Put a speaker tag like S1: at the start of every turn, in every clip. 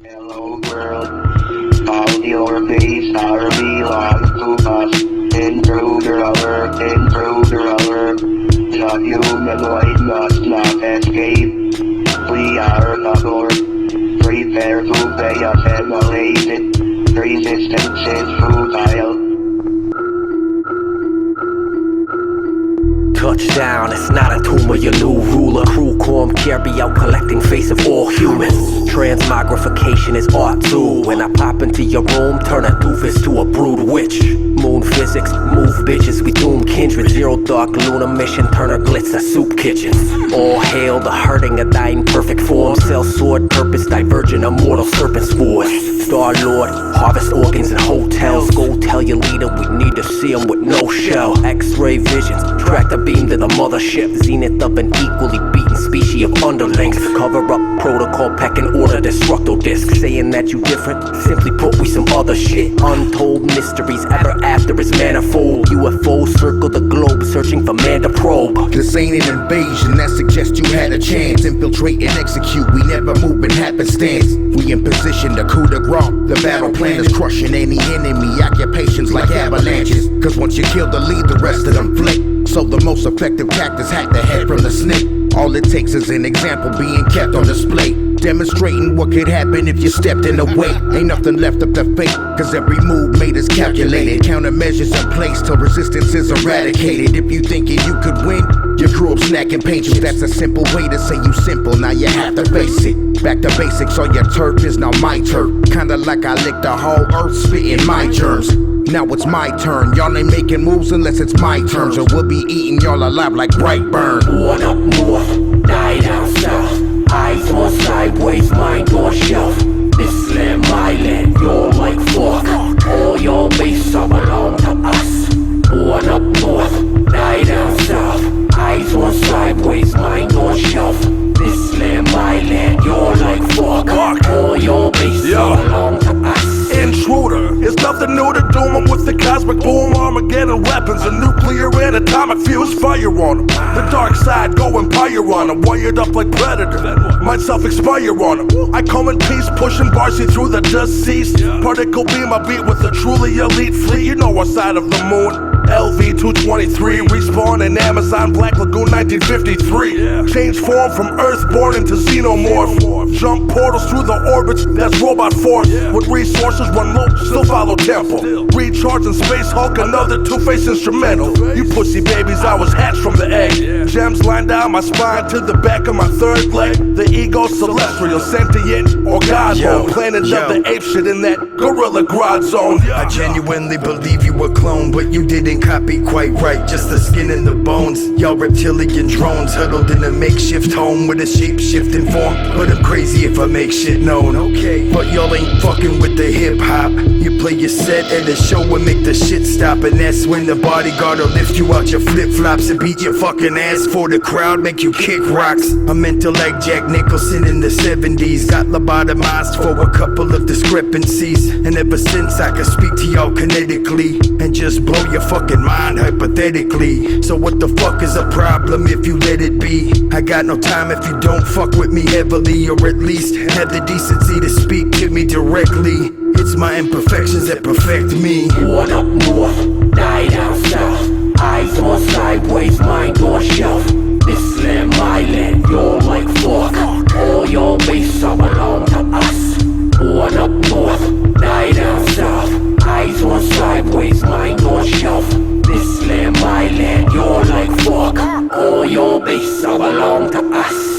S1: Hello world, all your days are belong to us. Intruder alert, the humanoid must not escape. We are the Lord, prepare to be assimilated. Resistance is futile.
S2: Touchdown, it's not a tumor, your new ruler. Crew corm carry out collecting face of all humans. Transmogrification is art too. When I pop into your room, turn a doofus to a brood witch. Moon physics, move bitches, we doom kindred. Zero dark lunar mission, turn her glitz to soup kitchens. All hail the hurting of thy imperfect form. Cell sword, purpose divergent, immortal serpent spores. Star Lord, harvest organs in hotels. Go tell your leader we need to see him with no shell. X-ray visions, track the beam to the mothership. Zenith of an equally beaten species of underlings. Cover up protocol, pecking order, destructo disc. Saying that you different, simply put we some other shit. Untold mysteries, ever after is manifold. UFOs circle the globe, searching for man to probe.
S3: This ain't an invasion that suggests you had a chance. Infiltrate and execute, we never move in happenstance. We in position to coup de grace. The battle plan is crushing any enemy occupations like avalanches. Cause once you kill the lead, the rest of them flick. So the most effective tactics hack the head from the snake. All it takes is an example being kept on display, demonstrating what could happen if you stepped in the way. Ain't nothing left up to fate, cause every move made is calculated. Countermeasures in place till resistance is eradicated. If you thinking you could win, you grew up snacking pages. That's a simple way to say you simple, now you have to face it. Back to basics, all your turf is now my turf. Kinda like I licked the whole earth, spitting my germs. Now it's my turn, y'all ain't making moves unless it's my turn. So we'll be eating y'all alive like Brightburn.
S2: One up north, die down south. Eyes on sideways, mind on shelf. This land, my land, you're like FOK. All your base are belong to us. One up north, die down south. Eyes on sideways, mind on shelf. This land, my land, you're like FOK. All your base are belong to us.
S4: Intruder, it's nothing new to doom 'em with the cosmic boom, Armageddon weapons, a nuclear and atomic fuse, fire on 'em. The dark side go empire on 'em, wired up like Predator, might self-expire on 'em. I come in peace, pushing Barcy through the deceased. Particle beam I beat with a truly elite fleet, you know our side of the moon. LV-223, respawn in Amazon, Black Lagoon 1953. Change form from Earthborn into Xenomorph. Jump portals through the orbits, that's robot force. With resources run low, still follow tempo. Recharge in Space Hulk, another Twoface instrumental. You pussy babies, I was hatched from the egg. Gems line down my spine to the back of my third leg. The ego celestial, sentient, or God mode. Planet of the ape shit in that gorilla grod zone.
S5: I genuinely believe you a clone, but you didn't copy quite right. Just the skin and the bones. Y'all reptilian drones huddled in a makeshift home with a shape-shifting form. But I'm crazy if I make shit known. Okay, but y'all ain't fucking with the hip-hop. You play your set at a show and make the shit stop, and that's when the bodyguard will lift you out your flip-flops and beat your fucking ass for the crowd, make you kick rocks. I'm mental like Jack Nicholson in the 70s. Got lobotomized for a couple of discrepancies, and ever since I can speak to y'all kinetically and just blow your fucking mind hypothetically. So what the fuck is a problem if you let it be? I got no time if you don't fuck with me heavily, or at least have the decency to speak to me directly. It's my imperfections that perfect me.
S2: One up north, die down south. Eyes on sideways, mind on shelf. This land, my land, you're like FOK. All your base are belong to us. One up north, die down south. Eyes on sideways, mind on shelf. This land, my land, you're like FOK. All your base are belong to us.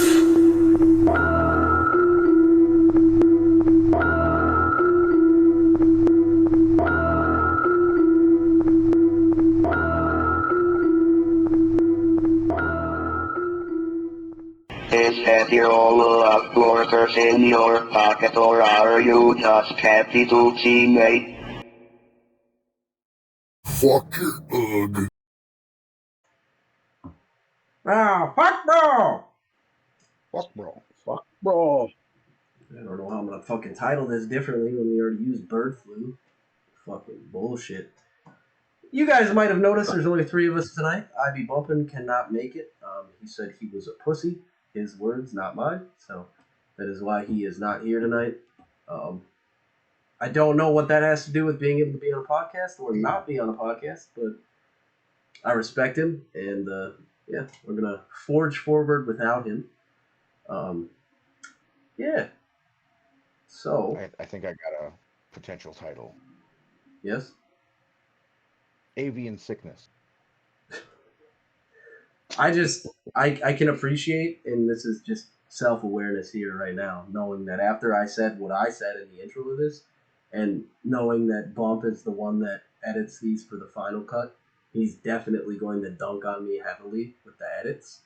S1: Is that your all of workers in your pocket, or are you just happy to see me?
S3: Fuck it, ugh.
S6: Ah, fuck bro!
S3: Fuck bro. Fuck bro.
S6: I don't know how I'm gonna fucking title this differently when we already used bird flu. Fucking bullshit. You guys might have noticed there's only 3 of us tonight. Ivy Bumpin cannot make it. He said he was a pussy. His words, not mine. So that is why he is not here tonight. I don't know what that has to do with being able to be on a podcast or not be on a podcast, but I respect him, and yeah, we're gonna forge forward without him. Um, yeah. So
S7: I think I got a potential title.
S6: yes,
S7: Avian sickness.
S6: I can appreciate, and this is just self awareness here right now, knowing that after I said what I said in the intro of this, and knowing that Bump is the one that edits these for the final cut, he's definitely going to dunk on me heavily with the edits.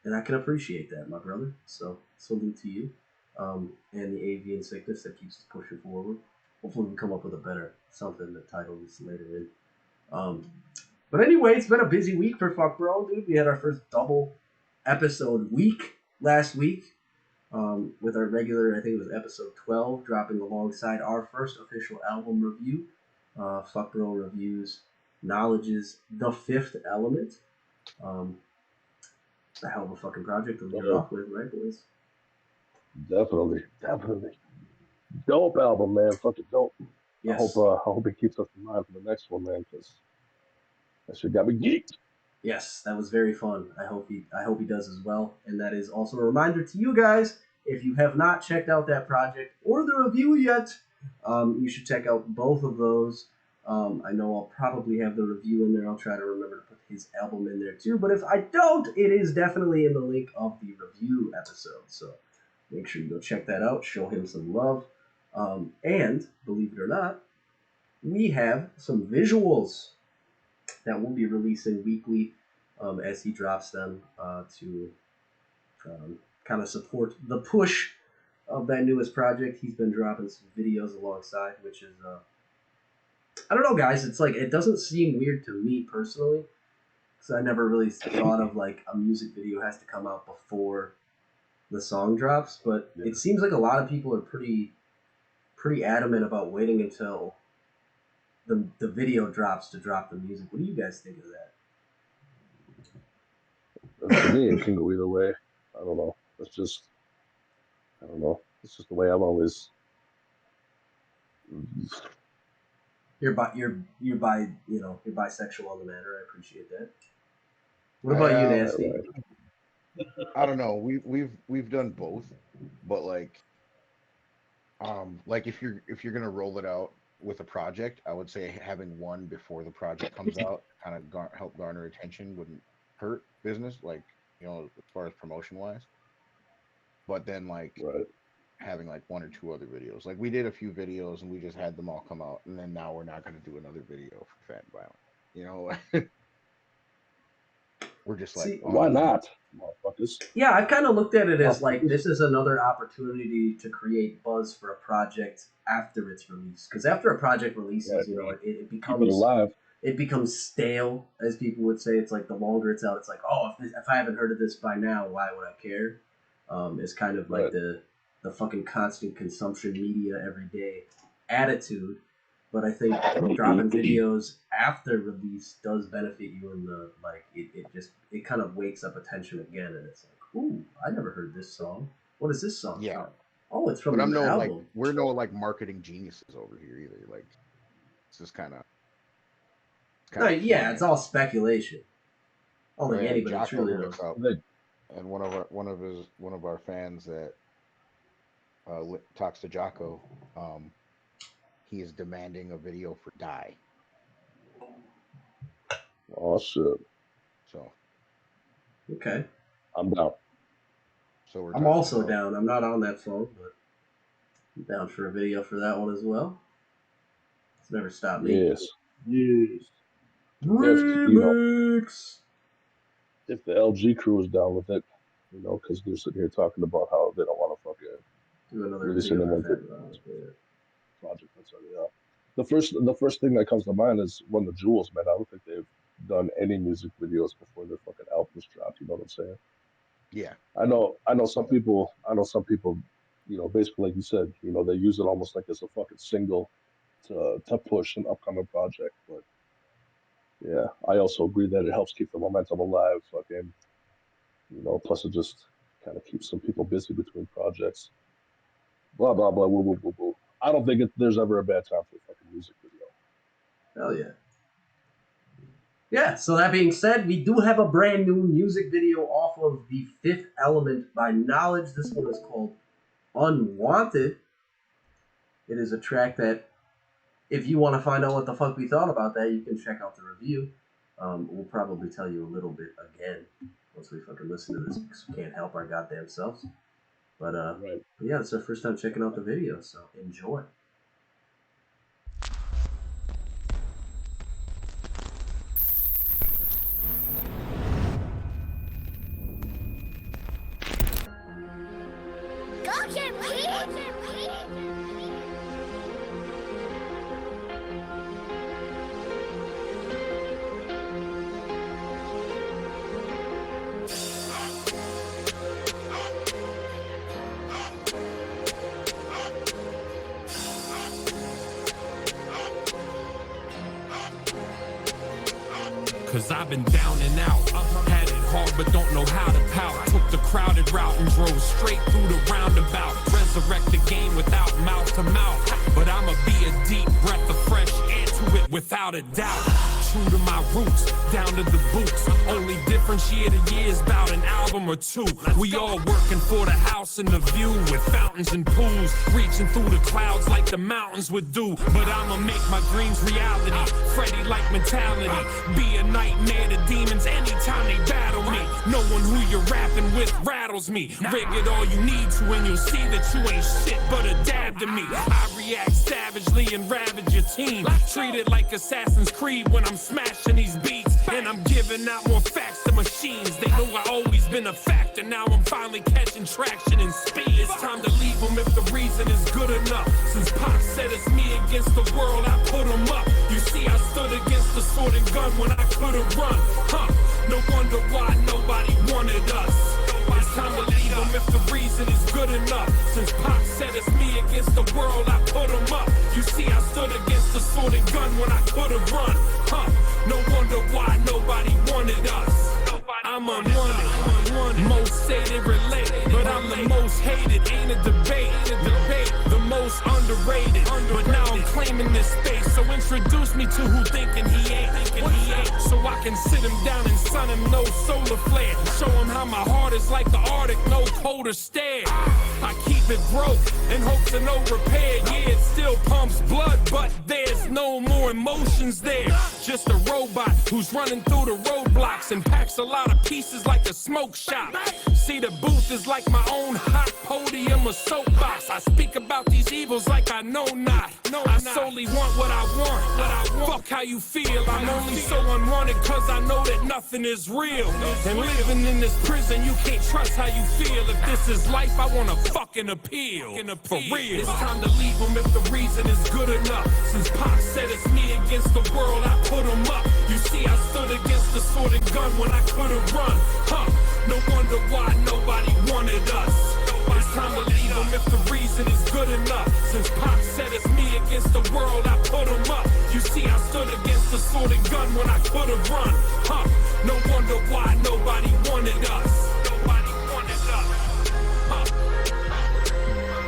S6: And I can appreciate that, my brother. So salute to you. And the avian sickness that keeps us pushing forward. Hopefully we can come up with a better something to title this later in. But anyway, it's been a busy week for Fuck Bro, dude. We had our first double episode week last week with our regular, I think it was episode 12, dropping alongside our first official album review. Fuck Bro Reviews Knowledge's The Fifth Element. It's a hell of a fucking project to lead it off with, right, boys?
S8: Definitely. Dope album, man. Fucking dope.
S6: Yes.
S8: I hope it keeps us in mind for the next one, man, because that shit got me geeked.
S6: Yes, that was very fun. I hope he does as well. And that is also a reminder to you guys, if you have not checked out that project or the review yet, you should check out both of those. I know I'll probably have the review in there. I'll try to remember to put his album in there too. But if I don't, it is definitely in the link of the review episode. So make sure you go check that out. Show him some love. And believe it or not, we have some visuals that we'll be releasing weekly as he drops them to kind of support the push of that newest project. He's been dropping some videos alongside, which is I don't know, guys. It's like it doesn't seem weird to me personally, because I never really thought of like a music video has to come out before the song drops. But it seems like a lot of people are pretty adamant about waiting until the video drops to drop the music. What do you guys think of that?
S8: For me, it can go either way. I don't know. I don't know. It's just the way I've always.
S6: You're bisexual on the matter. I appreciate that. What about you, Nasty?
S8: Right.
S7: I don't know. We've done both, but like if you're gonna roll it out with a project, I would say having one before the project comes out kind of help garner attention wouldn't hurt business, like, you know, as far as promotion wise. But then having like one or two other videos, like we did a few videos and we just had them all come out, and then now we're not going to do another video for Fat and Violent, you know. We're just like,
S8: why not, motherfuckers?
S6: Yeah, I kind of looked at it as like this is another opportunity to create buzz for a project after it's released. Because after a project releases, you know, it becomes
S8: alive.
S6: It becomes stale, as people would say. It's like the longer it's out, it's like, oh, if I haven't heard of this by now, why would I care? It's kind of like the fucking constant consumption media every day attitude. But I think dropping videos after release does benefit you in the like it kind of wakes up attention again, and it's like, ooh, I never heard this song. What is this song?
S7: Yeah.
S6: From? Oh, it's from
S7: the
S6: album.
S7: Like we're no like marketing geniuses over here either. Like it's just kind of.
S6: It's all speculation. Only anybody truly knows.
S7: And one of our fans that talks to Jocko, he is demanding a video for Die.
S8: Oh shit.
S7: So.
S6: Okay.
S8: I'm down.
S7: So
S6: I'm also down. I'm not on that phone, but I'm down for a video for that one as well. It's never stopped me.
S8: Yes.
S6: Remix.
S8: If the LG crew is down with it, you know, because they're sitting here talking about how they don't want to fucking
S6: do another
S8: releasing
S6: video
S8: them project. The first thing that comes to mind is Run the Jewels, man. I don't think they've done any music videos before their fucking albums dropped. You know what I'm saying?
S7: Yeah.
S8: I know some people, you know, basically like you said, you know, they use it almost like as a fucking single to push an upcoming project. But yeah, I also agree that it helps keep the momentum alive. Fucking, you know, plus it just kind of keeps some people busy between projects. blah blah blah, woo woo woo woo. I don't think there's ever a bad time for a fucking music video.
S6: Hell yeah. Yeah, so that being said, we do have a brand new music video off of The Fifth Element by Knowledge. This one is called Unwanted. It is a track that, if you want to find out what the fuck we thought about that, you can check out the review. We'll probably tell you a little bit again once we fucking listen to this because we can't help our goddamn selves. But
S8: Right.
S6: yeah, it's our first time checking out the video, so enjoy.
S9: Go get me!
S10: Cause I've been down and out, had it hard but don't know how to pout. Took the crowded route and drove straight through the roundabout. Resurrect the game without mouth to mouth, but I'ma be a deep breath of fresh air to it without a doubt. True to my roots, down to the boots. Only difference year to year is about an album or two. We all working for the house and the view with fountains and pools, reaching through the clouds like the mountains would do. But I'ma make my dreams reality. Freddy-like mentality, be a nightmare to demons anytime they battle me. Knowing who you're rapping with rattles me. Rig it all you need to and you'll see that you ain't shit but a dab to me. I react savagely and ravage your team. Treat it like Assassin's Creed when I'm smashing these beats. And I'm giving out more facts to machines. They know I always been a factor. Now I'm finally catching traction and speed. It's time to leave them if the reason is good enough. Since Pop said it's me against the world, I put them up. You see, I stood against the sword and gun when I could've run. No wonder why nobody wanted us. It's time to leave them if the reason is good enough. Since Pop said it's me against the world, I put them up. You see, I stood against the sword and gun when I could've run. No wonder why nobody wanted us. I'm unwanted. Most say they relate, but I'm the most hated. Ain't a debate. The most underrated. But now I'm claiming this space. So introduce me to who thinking he ain't. So I can sit him down and sun him no solar flare. Show him how my heart is like the Arctic, no colder stare. I keep it broke in hopes of no repair. Yeah, it still pumps blood, but there's no more emotions there. Just a robot who's running through the roadblocks and packs a lot of pieces like a smoke shop. See, the booth is like my own hot podium or soapbox. I speak about these evils like I know not. I solely want what I want. Fuck how you feel. I'm only so unwanted cause I know that nothing is real. And living in this prison, you can't trust how you feel. If this is life, I wanna fucking appeal. For real. It's time to leave them if the reason is good enough. Since Pop said it's me against the world, I put them up. You see, I stood against the sword and gun when I could've run. No wonder why nobody wanted us. It's time to leave them if the reason is good enough. Since Pop said it's me against the world, I put them up. You see, I stood against the sword and gun when I could've run. No wonder why nobody wanted us. Nobody wanted us.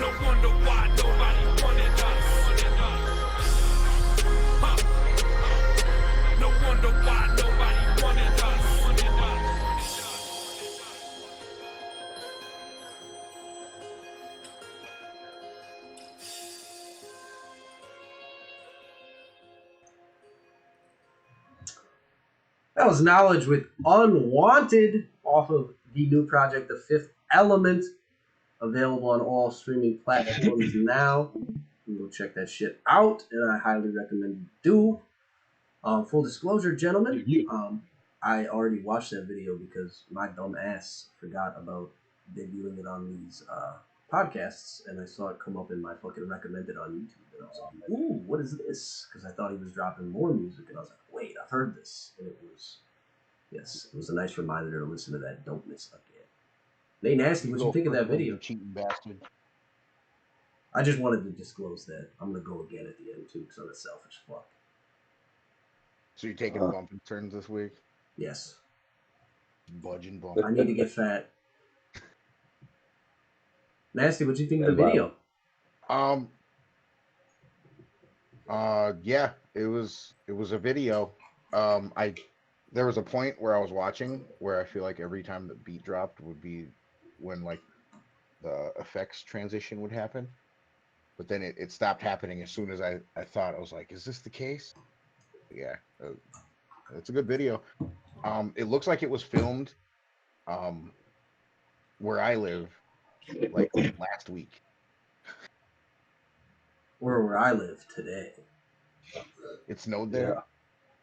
S10: No wonder why nobody wanted us. No wonder why nobody wanted us.
S6: That was Knowledge with Unwanted off of the new project, The Fifth Element, available on all streaming platforms now. You go check that shit out, and I highly recommend you do. Full disclosure, gentlemen, I already watched that video because my dumb ass forgot about debuting it on these podcasts, and I saw it come up in my fucking recommended on YouTube, and I was like, ooh, what is this? Because I thought he was dropping more music, and I was like, wait, I've heard this. And it was, yes, it was a nice reminder to listen to that Don't Miss Again. Nate Nasty, what you think of that video?
S7: Cheating bastard.
S6: I just wanted to disclose that. I'm going to go again at the end, too, because I'm a selfish fuck.
S7: So you're taking bump and turns this week?
S6: Yes.
S7: Budging bump.
S6: I need to get fat. Nasty, what you think of the video?
S7: Um. Yeah. It was a video. I There was a point where I was watching where I feel like every time the beat dropped would be when like the effects transition would happen, but then it stopped happening as soon as I thought. I was like, is this the case? Yeah. It's a good video. It looks like it was filmed um where I live like last week.
S6: Where I live today.
S7: It snowed
S8: Yeah.
S7: there.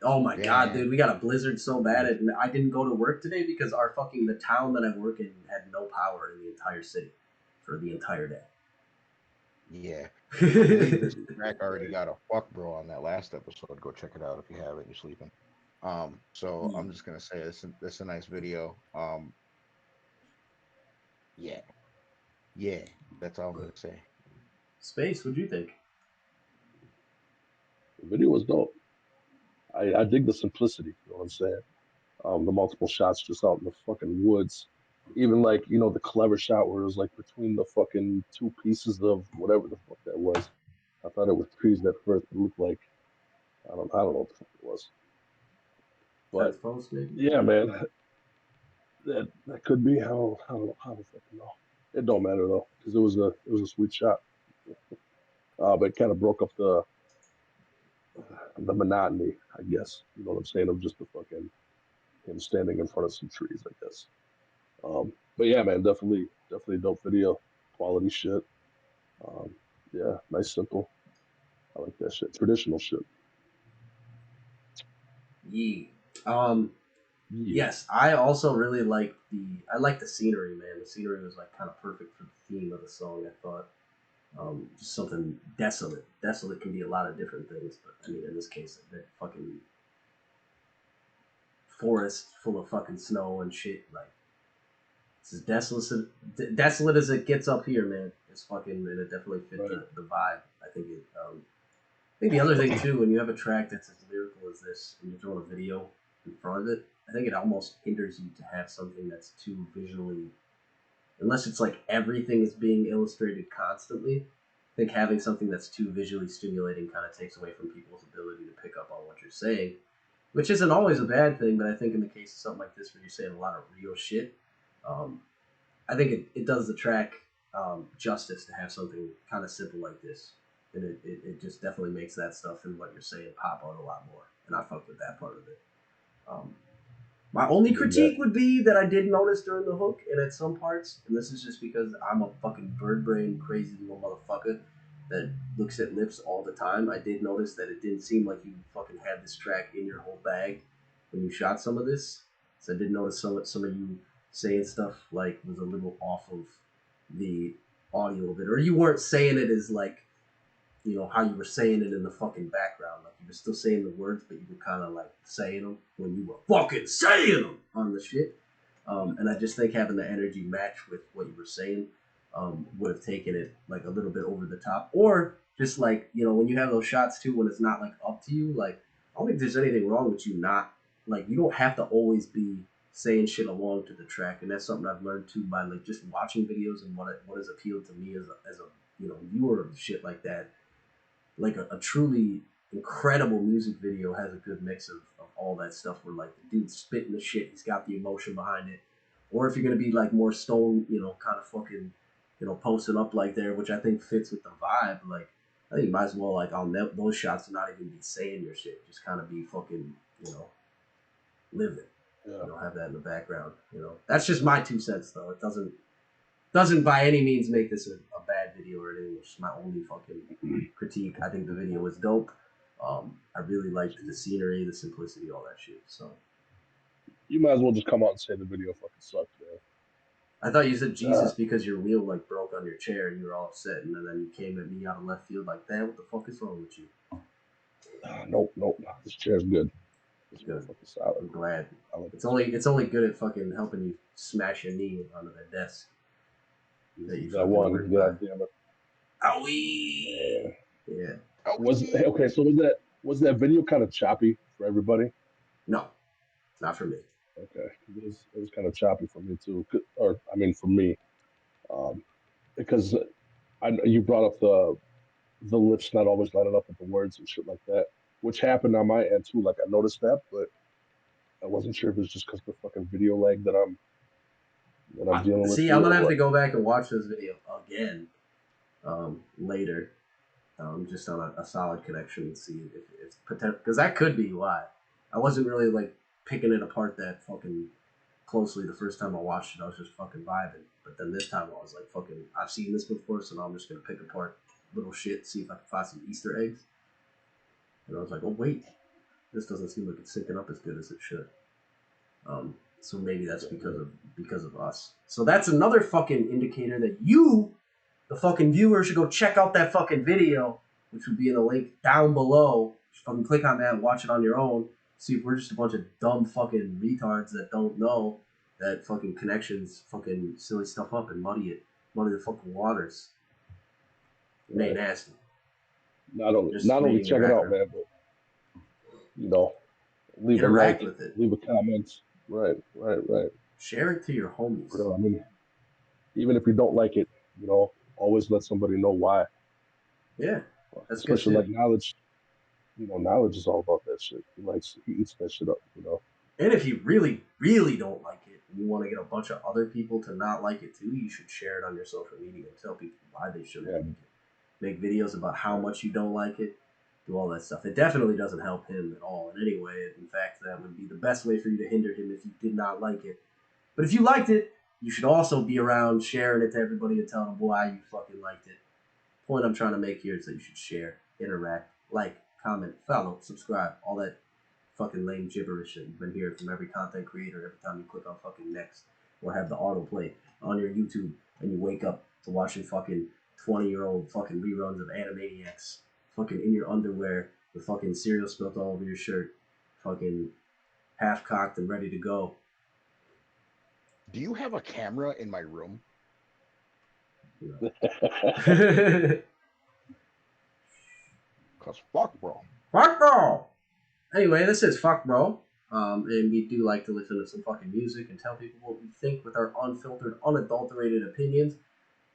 S6: Oh my god,
S7: Damn.
S6: dude, we got a blizzard so bad, and I didn't go to work today because the town that I work in had no power in the entire city for the entire day.
S7: Yeah. I believe this track already got a fuck bro on that last episode. Go check it out if you haven't. You're sleeping. So I'm just gonna say this a nice video. Yeah, yeah. That's all I'm gonna say.
S6: Space, what'd you think?
S8: The video was dope. I dig the simplicity. You know what I'm saying? The multiple shots just out in the fucking woods. Even like, the clever shot where it was like between the fucking two pieces of whatever the fuck that was. I thought it was trees at first, but it looked like I don't know what the fuck it was. But
S6: Fence post, maybe?
S8: yeah, man, that could be how I don't know how the fucking know. It don't matter though, because it was a sweet shot. But it kind of broke up the monotony, I guess. You know what I'm saying? Of just the fucking him standing in front of some trees, I guess. But yeah, man, definitely dope video, quality shit. Um, yeah, nice, simple. I like that shit. Traditional shit.
S6: Yeah. Um,
S8: Yeah,
S6: yes, I also really I like the scenery, man. The scenery was like kind of perfect for the theme of the song, I thought. Just something desolate. Desolate can be a lot of different things, but I mean, in this case, that fucking forest full of fucking snow and shit, like it's as desolate as it gets up here, man. It's fucking, and it definitely fit
S8: right.
S6: the vibe. I think it. I think the other thing too, when you have a track that's as lyrical as this, and you're throwing a video in front of it, I think it almost hinders you to have something that's too visually, unless it's like everything is being illustrated constantly. I think having something that's too visually stimulating kind of takes away from people's ability to pick up on what you're saying, which isn't always a bad thing. But I think in the case of something like this, where you're saying a lot of real shit, um, I think it does the track justice to have something kind of simple like this. And it just definitely makes that stuff and what you're saying pop out a lot more. And I fuck with that part of it. Um, my only
S8: Dig that.
S6: critique would be that I did notice during the hook and at some parts, and this is just because I'm a fucking bird brain crazy little motherfucker that looks at lips all the time. I did notice that it didn't seem like you fucking had this track in your whole bag when you shot some of this. So I did notice some of you saying stuff like was a little off of the audio of it, or you weren't saying it as like how you were saying it in the fucking background. Like you were still saying the words, but you were kind of like saying them when you were fucking saying them on the shit. And I just think having the energy match with what you were saying would have taken it like a little bit over the top. Or just like, when you have those shots too, when it's not like up to you, like, I don't think there's anything wrong with you not, like, you don't have to always be saying shit along to the track. And that's something I've learned too by like just watching videos and what has appealed to me as a viewer of shit like that. Like a truly incredible music video has a good mix of all that stuff where like the dude's spitting the shit, he's got the emotion behind it. Or if you're gonna be like more stone, kind of fucking, posting up like there, which I think fits with the vibe, like I think you might as well like on those shots to not even be saying your shit. Just kind of be fucking, live it.
S8: Yeah.
S6: Have that in the background. That's just my 2 cents though. It doesn't by any means make this a bad video or anything. It's just my only fucking critique. I think the video was dope. I really liked the scenery, the simplicity, all that shit. So
S8: You might as well just come out and say the video fucking sucked, man.
S6: I thought you said
S8: Uh,
S6: Jesus because your wheel like broke on your chair and you were all upset, and then you came at me out of left field like, "Damn, what the fuck is wrong with you?"
S8: nope. This chair's good. This
S6: Good.
S8: motherfucker's solid.
S6: I'm glad.
S8: I like
S6: It's
S8: this.
S6: only good at fucking helping you smash your knee onto that desk
S8: This
S6: that
S8: is
S6: you
S8: that
S6: fucking
S8: one.
S6: worked by.
S8: God damn it.
S6: Owie!
S8: Man.
S6: Yeah.
S8: Okay? So was that video kind of choppy for everybody?
S6: No, not for me.
S8: Okay, it was kind of choppy for me too, or I mean for me, because You brought up the lips not always lining up with the words and shit like that, which happened on my end too. Like I noticed that, but I wasn't sure if it was just because of the fucking video lag that I'm dealing with.
S6: See, I'm gonna have to go back and watch this video again later, just on a solid connection and see if potential, because that could be why. I wasn't really like picking it apart that fucking closely the first time I watched it. I was just fucking vibing, but then this time I was like, fucking, I've seen this before, so now I'm just gonna pick apart little shit, see if I can find some Easter eggs. And I was like, oh wait, this doesn't seem like it's syncing up as good as it should. So maybe that's because of us. So that's another fucking indicator that you, the fucking viewer, should go check out that fucking video, which will be in the link down below. Just fucking click on that and watch it on your own. See if we're just a bunch of dumb fucking retards that don't know that fucking connections fucking silly stuff up and muddy the fucking waters. It ain't nasty.
S8: Not only check it out, man, but leave
S6: interact
S8: a like,
S6: with it.
S8: Leave a comment. Right.
S6: Share it to your homies.
S8: I mean, even if you don't like it, always let somebody know why.
S6: Yeah, that's
S8: especially
S6: good
S8: like knowledge. Knowledge is all about that shit. He eats that shit up.
S6: And if you really, really don't like it, and you want to get a bunch of other people to not like it too, you should share it on your social media and tell people why they shouldn't like it. Make videos about how much you don't like it. Do all that stuff. It definitely doesn't help him at all in any way. In fact, that would be the best way for you to hinder him if you did not like it. But if you liked it, you should also be around sharing it to everybody and telling them why you fucking liked it. The point I'm trying to make here is that you should share, interact, like, comment, follow, subscribe, all that fucking lame gibberish that you've been hearing from every content creator every time you click on fucking next or have the autoplay on your YouTube and you wake up to watching fucking 20-year-old fucking reruns of Animaniacs fucking in your underwear with fucking cereal spilt all over your shirt, fucking half cocked and ready to go.
S7: Do you have a camera in my room?
S6: No.
S7: Cause fuck, bro.
S6: Fuck, bro! Anyway, this is Fuck Bro, and we do like to listen to some fucking music and tell people what we think with our unfiltered, unadulterated opinions.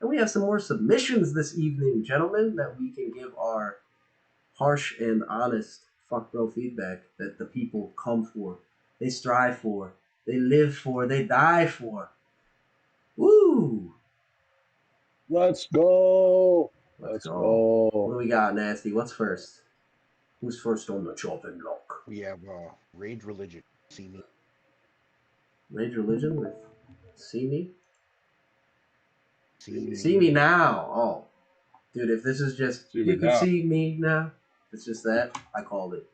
S6: And we have some more submissions this evening, gentlemen, that we can give our harsh and honest Fuck Bro feedback that the people come for, they strive for, they live for, they die for. Woo!
S8: Let's go!
S6: Let's go. What do we got, Nasty? What's first? Who's first on the chopping block?
S7: We have Rage Religion. See me.
S6: Rage Religion with See Me?
S7: See
S6: me now. Oh. Dude, if this is just you can see me now, if it's just that, I called it.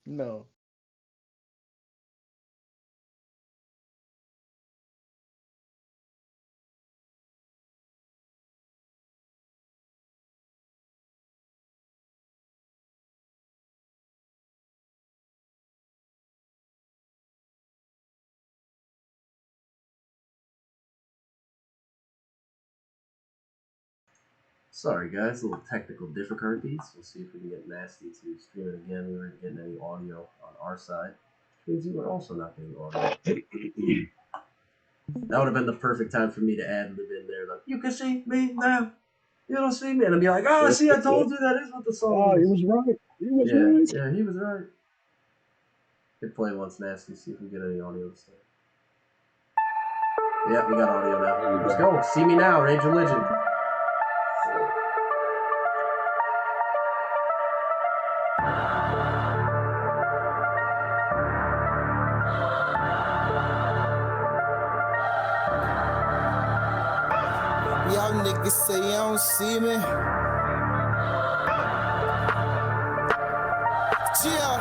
S7: No.
S6: Sorry guys, a little technical difficulties. We'll see if we can get Nasty to stream it again. We weren't getting any audio on our side, which means you were also not getting audio. That would have been the perfect time for me to ad lib in there, like, you can see me now. You don't see me. And I'd be like, oh, see, I told you that is what the song is.
S8: He was right.
S6: Yeah, he was right. Hit play once, Nasty, see if we get any audio this time. Yeah, we got audio now. Let's go. See me now, Rage Religion.
S9: Y'all niggas say you don't see me. Chill.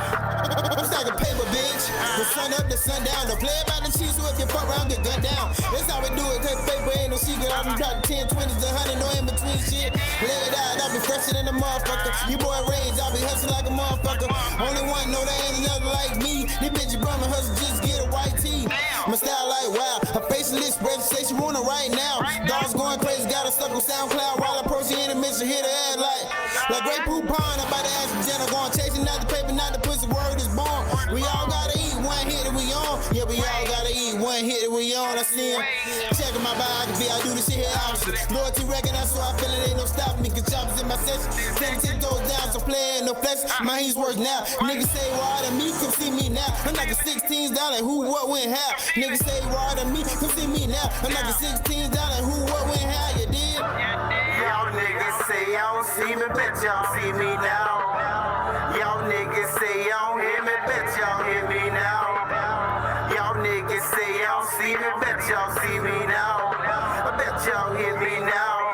S9: I'm stacking paper, bitch. The sun up, the sun down. Don't play about the cheese, so if you fuck around, get gunned down. That's how we do it, cause paper ain't no secret. I been dropping 10, 20s, 100, no in between shit. Lay it out, I'll be fresher than a motherfucker. You boy rage, I'll be hustling like a motherfucker. Only one know there ain't another like me. This bitch you bum and hustle, just get a white tee. My style like wow. Her facialist registration want it right now. Dogs going crazy, got her stuck on SoundCloud while I approach the intermission, hit her ad like Great Poupon. I'm about to ask the Jenna, going chasing not the paper, not the pussy, word is born. We all gotta eat one hit and we on. Yeah, we all gotta eat one hit and we on. I see sin. Checking my biography, I do this shit here opposite. Loyalty record, that's why I feel it ain't no stopping me. Cause choppers in my session. 10 toes down, so play no flex. My hands work now. Niggas say why to me, come see me now. I'm knocking 16s down like who, what, when, how. Niggas say why to me, come see me now. I'm knocking 16s down like who, what, when, how. You did?
S11: Y'all niggas say y'all see me, bet y'all see me now. Y'all niggas say y'all hear me, bet y'all hear me now. Y'all niggas say y'all see me, bet y'all see me now. I bet y'all hear me now.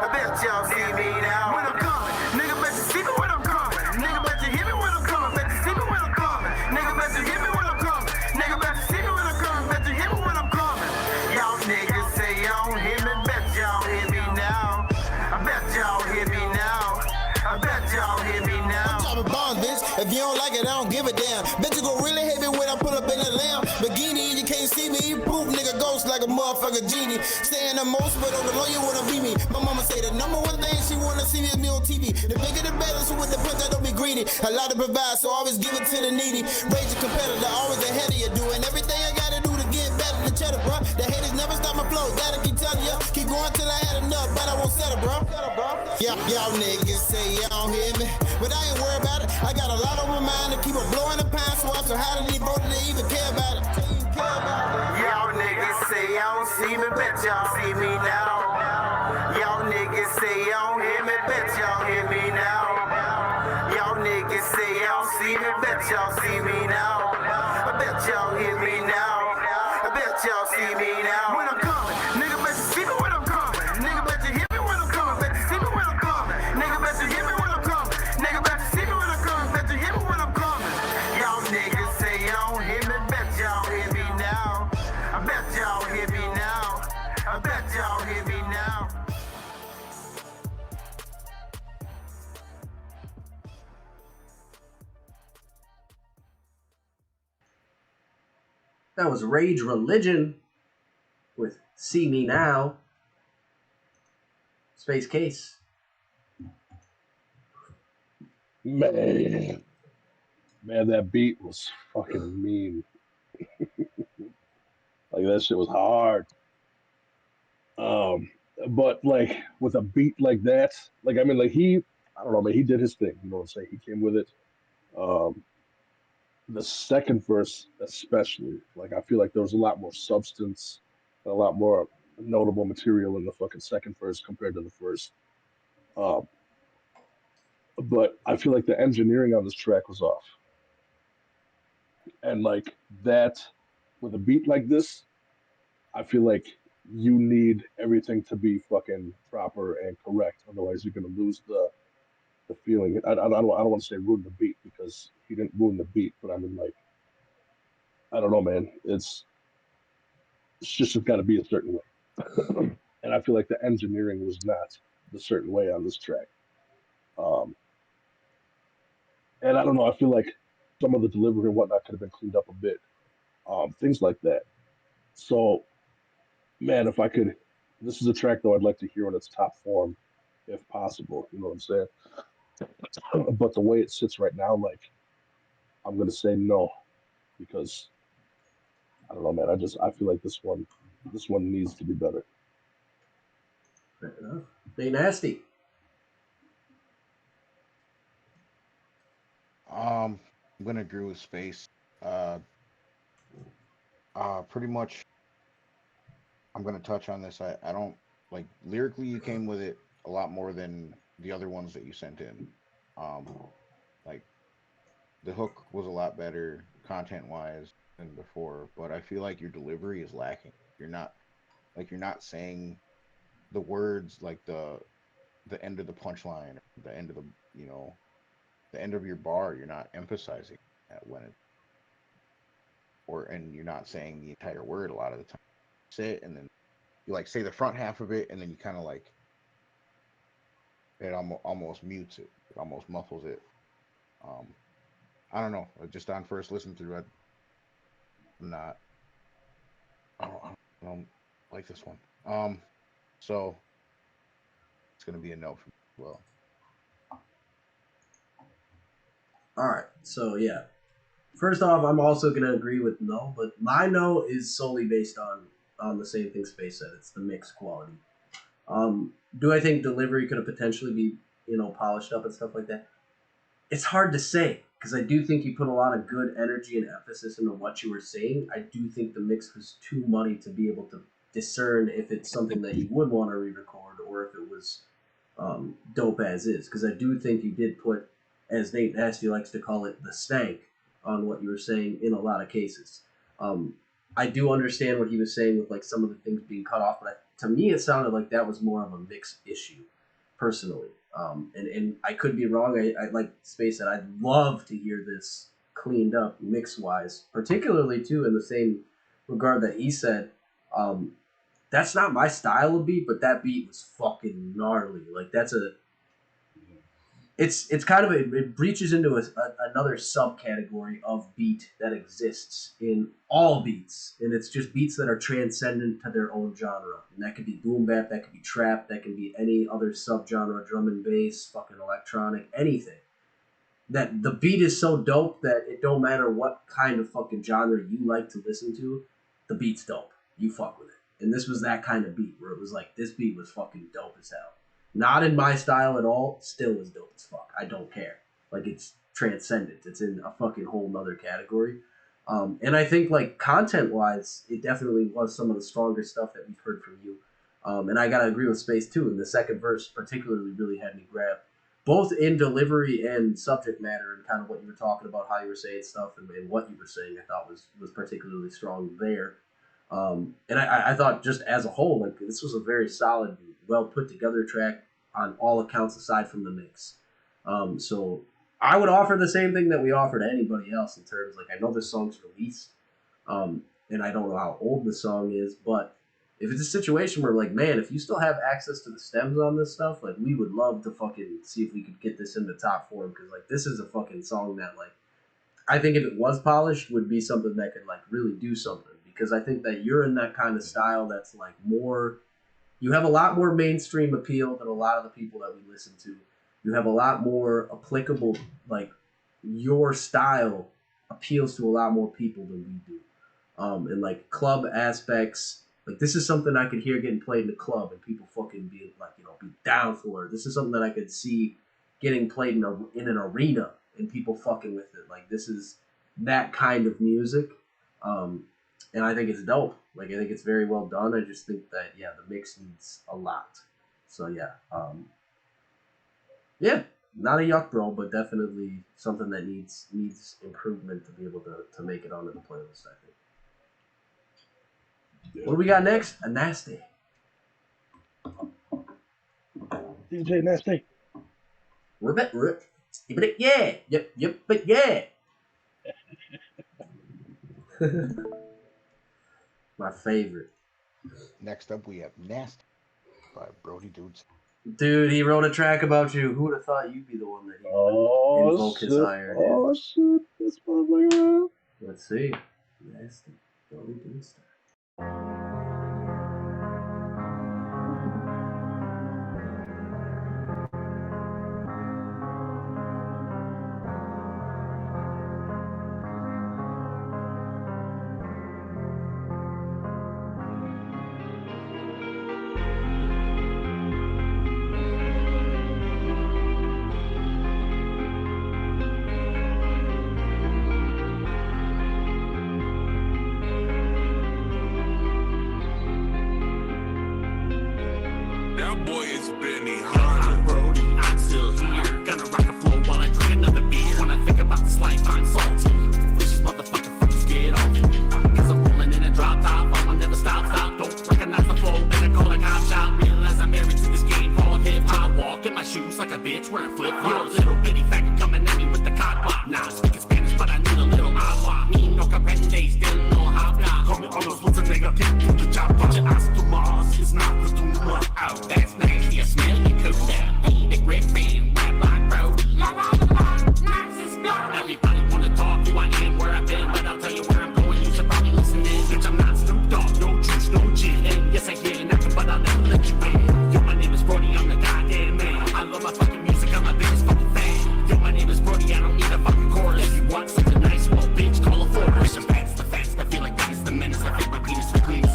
S11: I bet y'all see me now. When I'm coming, nigga bet you see me when I'm coming. Nigga bet you hear me when I'm coming. Bet you see me when I'm coming. Nigga bet you hear me when I'm coming. Nigga bet you see me when I'm coming. Bet you hear me when I'm coming. Y'all niggas say y'all hear me, bet y'all hear me now. I bet y'all hear me now. I bet y'all hear me now.
S9: I'm dropping bombs, bitch. If you don't like it, I don't give a damn. Bet you gon' really hate me when I pull up in a lamb. Bikini, you can't see me. Poof, nigga, ghost like a motherfucker genie. Saying the most, but on the low, you wanna be me. My mama say the number one thing she wanna see is me on TV. The bigger the better, so with the punch, I don't be greedy. A lot to provide, so always give it to the needy. Rage a competitor, always ahead of you. Doing everything I gotta do to get better than cheddar, bro. The haters never stop my flow. Gotta keep telling ya. Keep going till I had enough, but I won't settle, bro. Y'all niggas say y'all don't hear me, but I ain't worried about it. I got a lot on my mind to keep it blowing the pine swap, so how did they vote they even care about it?
S11: Y'all niggas say y'all see me, bet y'all see me now. Y'all niggas say y'all hear me, bet y'all hear me now. Y'all niggas say y'all see me, bet y'all see me now. I bet y'all hear me now. I bet y'all see me now. When I'm coming, nigga bet you see me when I'm coming. Nigga bet you hear me when I'm coming. Bet you see me when I'm coming. Nigga bet you hear me when I'm coming. Nigga bet you see me when I'm coming. Bet you hear me when I'm coming. Y'all niggas say y'all hear me, bet y'all hear me now. I bet y'all hear me now. I bet y'all hear me now.
S6: That was Rage Religion with See Me Now. Space Case.
S8: Man, that beat was fucking mean. Like that shit was hard. Um, but like with a beat like that, like I mean, like I don't know, man, he did his thing. You know what I'm saying? He came with it. Um, the second verse, especially, like I feel like there was a lot more substance, a lot more notable material in the fucking second verse compared to the first. Um, but I feel like the engineering on this track was off, and like that with a beat like this, I feel like you need everything to be fucking proper and correct. Otherwise, you're gonna lose the feeling. I don't want to say ruin the beat because he didn't ruin the beat, but I mean like I don't know, man. It's just got to be a certain way, and I feel like the engineering was not the certain way on this track. Um, and I don't know. I feel like some of the delivery and whatnot could have been cleaned up a bit. Things like that. So, man, if I could, this is a track though I'd like to hear in its top form, if possible. You know what I'm saying? But the way it sits right now, like I'm gonna say no because I don't know, man. I feel like this one needs to be better.
S6: Fair enough. They nasty.
S7: I'm gonna agree with Space. Uh, pretty much. I'm gonna touch on this. I don't like lyrically. You came with it a lot more than the other ones that you sent in. Like the hook was a lot better content wise than before, but I feel like your delivery is lacking. You're not saying the words like the end of the punchline, the end of the you know the end of your bar. You're not emphasizing that when it and you're not saying the entire word a lot of the time. Say it and then you like say the front half of it and then you kind of like it almost mutes it. It almost muffles it. Um, I don't know. Just on first listen through, I'm not. I don't like this one. So it's gonna be a no for me as well.
S6: All right. So, yeah. First off, I'm also going to agree with no, but my no is solely based on on the same thing Space said. It's the mix quality. Do I think delivery could have potentially be, polished up and stuff like that? It's hard to say, because I do think you put a lot of good energy and emphasis into what you were saying. I do think the mix was too muddy to be able to discern if it's something that you would want to re-record or if it was dope as is. Because I do think you did put, as Nate Nasty likes to call it, the stank on what you were saying in a lot of cases. I do understand what he was saying with like some of the things being cut off, but to me it sounded like that was more of a mix issue, personally. And I could be wrong. I like Space said, I'd love to hear this cleaned up mix-wise, particularly too in the same regard that he said. That's not my style of beat, but that beat was fucking gnarly. Like that's it's kind of it breaches into another subcategory of beat that exists in all beats, and it's just beats that are transcendent to their own genre. And that could be boom bap, that could be trap, that can be any other subgenre, drum and bass, fucking electronic, anything. That the beat is so dope that it don't matter what kind of fucking genre you like to listen to, the beat's dope. You fuck with it. And this was that kind of beat where it was like, this beat was fucking dope as hell. Not in my style at all, still is dope as fuck. I don't care. Like, it's transcendent. It's in a fucking whole nother category. And I think, like, content-wise, it definitely was some of the stronger stuff that we've heard from you. And I gotta agree with Space, too. And the second verse particularly really had me grabbed, both in delivery and subject matter, and kind of what you were talking about, how you were saying stuff, and what you were saying, I thought was particularly strong there. And I thought just as a whole, like, this was a very solid, well put together track on all accounts aside from the mix. So I would offer the same thing that we offer to anybody else in terms, like, I know this song's released, and I don't know how old the song is, but if it's a situation where, like, man, if you still have access to the stems on this stuff, like, we would love to fucking see if we could get this into top form, because, like, this is a fucking song that, like, I think if it was polished, would be something that could, like, really do something. Because I think that you're in that kind of style that's, like, more... You have a lot more mainstream appeal than a lot of the people that we listen to. You have a lot more applicable, like, your style appeals to a lot more people than we do. And, like, club aspects... Like, this is something I could hear getting played in the club and people fucking be, like, be down for it. This is something that I could see getting played in an arena and people fucking with it. Like, this is that kind of music. And I think it's dope. Like, I think it's very well done. I just think that, yeah, the mix needs a lot. So, yeah. Yeah, not a yuck bro, but definitely something that needs improvement to be able to make it onto the playlist, I think. What do we got next? A Nasty.
S8: DJ Nasty.
S6: Yeah. Yep, but yeah. My favorite.
S7: Next up, we have Nasty by Brody Dudes.
S6: Dude, he wrote a track about you. Who would have thought you'd be the one that he would invoke his iron?
S8: Oh, shit. This motherfucker.
S6: Let's see. Nasty. Brody Dudes.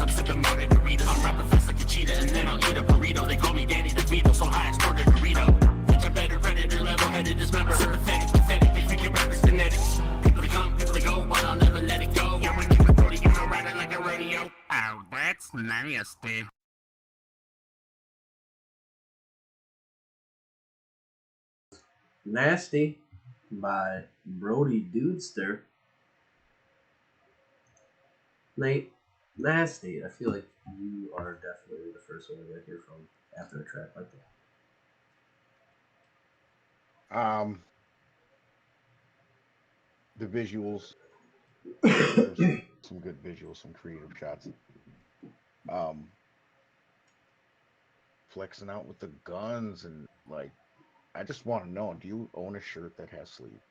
S12: I'm sipping my
S10: Nasty.
S6: Nasty by Brody Dudester. Nate, Nasty. I feel like you are definitely the first one to hear from after a track like that.
S7: The visuals. There's some good visuals, some creative shots. Flexing out with the guns and like, I just want to know, do you own a shirt that has sleeves?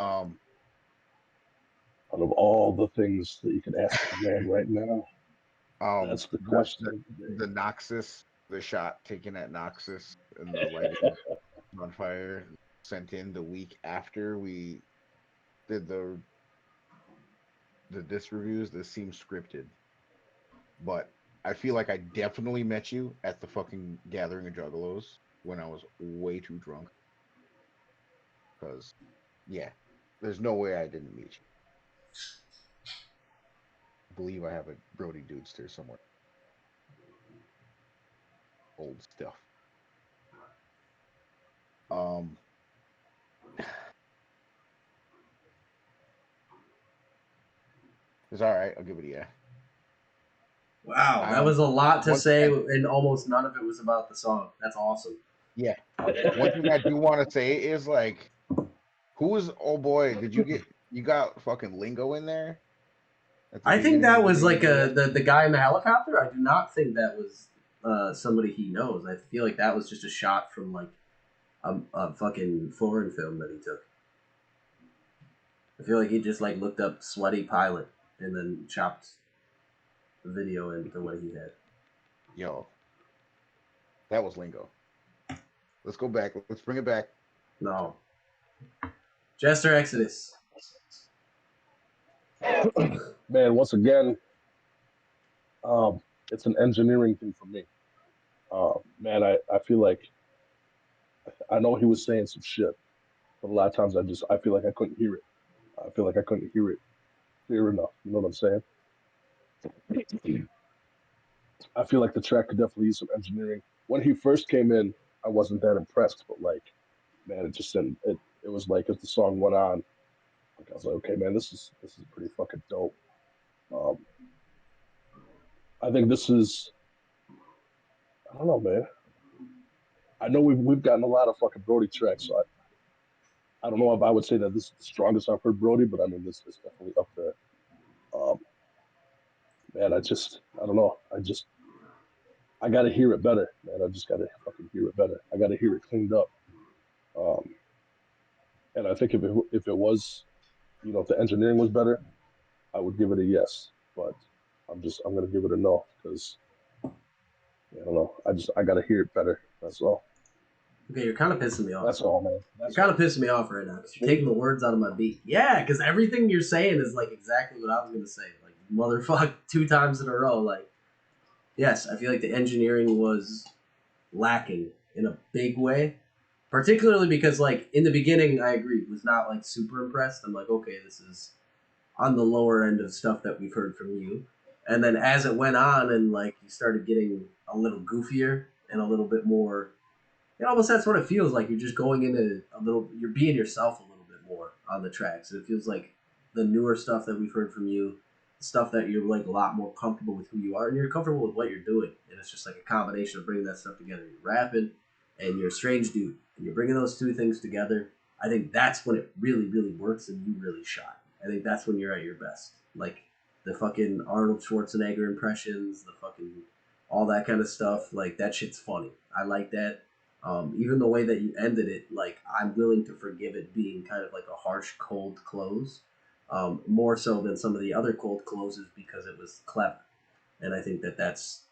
S8: Out of all the things that you can ask a man right now, that's the question of the day.
S7: The Noxus, the shot taken at Noxus and the lighting on fire, sent in the week after we did the disc reviews. This seems scripted, but I feel like I definitely met you at the fucking Gathering of Juggalos when I was way too drunk. Because, yeah, there's no way I didn't meet you. I believe I have a Brody Dudester somewhere. Old stuff. It's all right. I'll give it a yeah.
S6: Wow, that was a lot to say, and almost none of it was about the song. That's awesome.
S7: Yeah. One thing I do want to say is like, who's oh boy? Did you got fucking Lingo in there?
S6: I think that was like the guy in the helicopter. I do not think that was somebody he knows. I feel like that was just a shot from like a fucking foreign film that he took. I feel like he just like looked up sweaty pilot and then chopped the video into what he had.
S7: Yo, that was Lingo. Let's go back. Let's bring it back.
S6: No. Jester Exodus.
S8: Man, once again, it's an engineering thing for me. Man, I feel like I know he was saying some shit, but a lot of times I feel like I couldn't hear it. I feel like I couldn't hear it clear enough. You know what I'm saying? I feel like the track could definitely use some engineering. When he first came in, I wasn't that impressed, but like, man, it just didn't. It was like as the song went on, like I was like, okay, man, this is pretty fucking dope. I think this is. I don't know, man. I know we've gotten a lot of fucking Brody tracks, so I don't know if I would say that this is the strongest I've heard Brody, but I mean this is definitely up there. Man, I don't know. I gotta hear it better, man. I just gotta fucking hear it better. I gotta hear it cleaned up. And I think if it was, you know, if the engineering was better, I would give it a yes. But I'm gonna give it a no because I don't know. I gotta hear it better. That's all.
S6: Okay, you're kind of pissing me off.
S8: That's all, man.
S6: You're kind of pissing me off right now because you're taking the words out of my beat. Yeah, because everything you're saying is like exactly what I was gonna say. Like motherfuck 2 times in a row. Like, yes, I feel like the engineering was lacking in a big way. Particularly because like in the beginning, I agree, was not like super impressed. I'm like, okay, this is on the lower end of stuff that we've heard from you. And then as it went on and like you started getting a little goofier and a little bit more, it almost that's what it feels like. You're just going into you're being yourself a little bit more on the tracks. It feels like the newer stuff that we've heard from you, stuff that you're like a lot more comfortable with who you are and you're comfortable with what you're doing. And it's just like a combination of bringing that stuff together. You're rapping and you're a strange dude. And you're bringing those 2 things together. I think that's when it really, really works and you really shine. I think that's when you're at your best. Like the fucking Arnold Schwarzenegger impressions, the fucking all that kind of stuff. Like that shit's funny. I like that. Even the way that you ended it, like I'm willing to forgive it being kind of like a harsh, cold close, more so than some of the other cold closes because it was clever, and I think that that's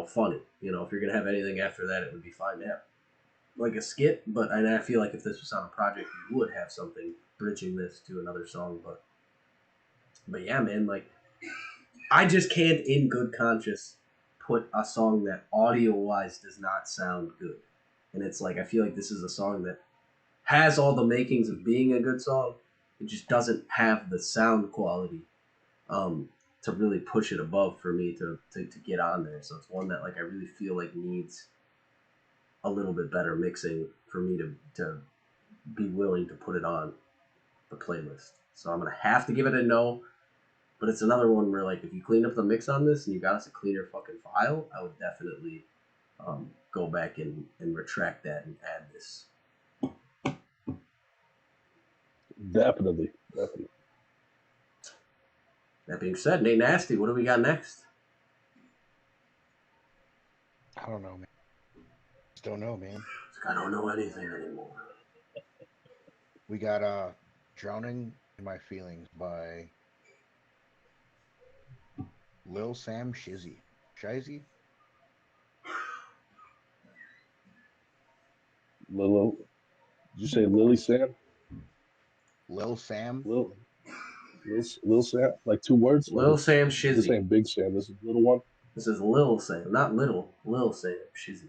S6: funny. If you're gonna have anything after that, it would be fine to have like a skit. But I feel like if this was on a project, you would have something bridging this to another song. But yeah, man, like I just can't, in good conscience, put a song that audio wise does not sound good. And it's like, I feel like this is a song that has all the makings of being a good song. It just doesn't have the sound quality to really push it above for me to get on there. So it's one that like I really feel like needs a little bit better mixing for me to be willing to put it on the playlist. So I'm gonna have to give it a no. But it's another one where like if you clean up the mix on this and you got us a cleaner fucking file, I would definitely go back and retract that and add this.
S8: Definitely.
S6: That being said, Nate Nasty, what do we got next?
S7: I don't know, man. Just don't know, man.
S6: I don't know anything anymore.
S7: We got Drowning in My Feelings by Lil Sam Shizzy. Shizzy?
S8: Did you say Lily Sam?
S7: Lil Sam?
S8: Lil Sam? Like 2 words?
S6: Lil Sam Shizzy.
S8: This ain't Big Sam. This is little one.
S6: This is Lil Sam, not little. Lil Sam Shizzy.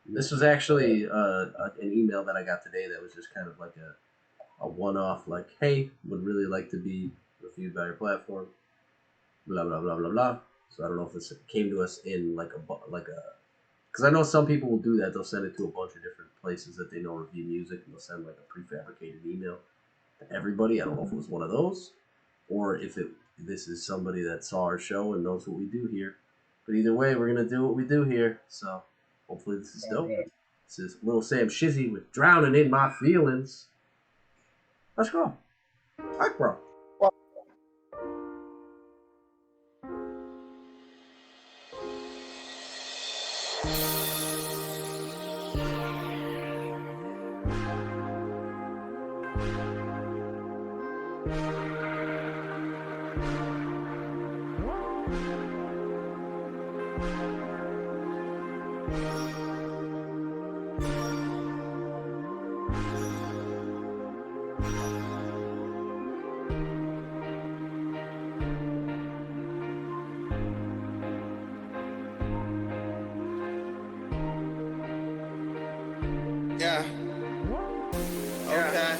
S6: This was actually an email that I got today that was just kind of like a one-off, like, hey, would really like to be reviewed by your platform, blah, blah, blah, blah, blah. So I don't know if this came to us in like a, because I know some people will do that. They'll send it to a bunch of different places that they know review music, and they'll send like a prefabricated email to everybody. I don't know if it was one of those, or if this is somebody that saw our show and knows what we do here. But either way, we're going to do what we do here. So hopefully this is dope. Right. This is Lil Sam Shizzy with Drowning in My Feelings. Let's go. Hi, bro.
S9: Yeah. Okay.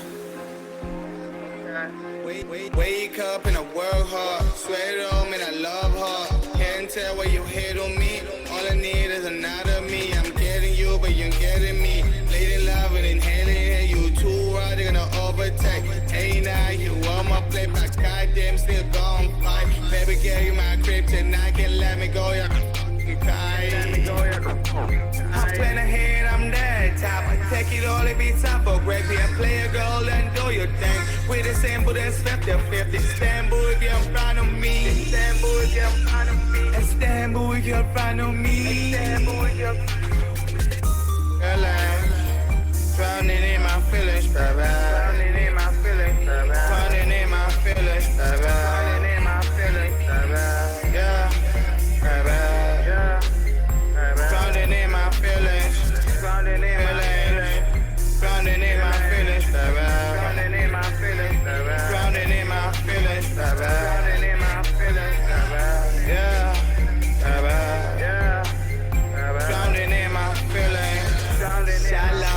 S9: Wake up and I work hard. Sweat it on, man, I love hard. Can't tell where you hit on me. All I need is another me. I'm getting you, but you're getting me. Lady love and inhaling it. You too raw, they're gonna overtake. Hey, now you on my plate, but goddamn still gon' fight. Baby girl, you my crib tonight. Can't let me go, yeah. I'm playing ahead, I'm that top. I take it all, it be top for great. Play a goal and do your thing. With the same but it's 50-50. Istanbul, if you're in front of me. Istanbul, if you're in front of me. Istanbul, if you're in front of me. Istanbul, if you're Girl, I'm drowning in my feelings, baby. Drowning in my feelings, baby. Drowning in my feelings, baby. Drowning in my feelings, baby. Yeah, baby. Drowning in my feelings, drowning in my feelings, drowning in my feelings, baby. Drowning in my feelings, baby. Drowning in my feelings, baby. Drowning in my feelings, baby. Yeah, baby. Yeah, baby. Drowning in my feelings, shallow.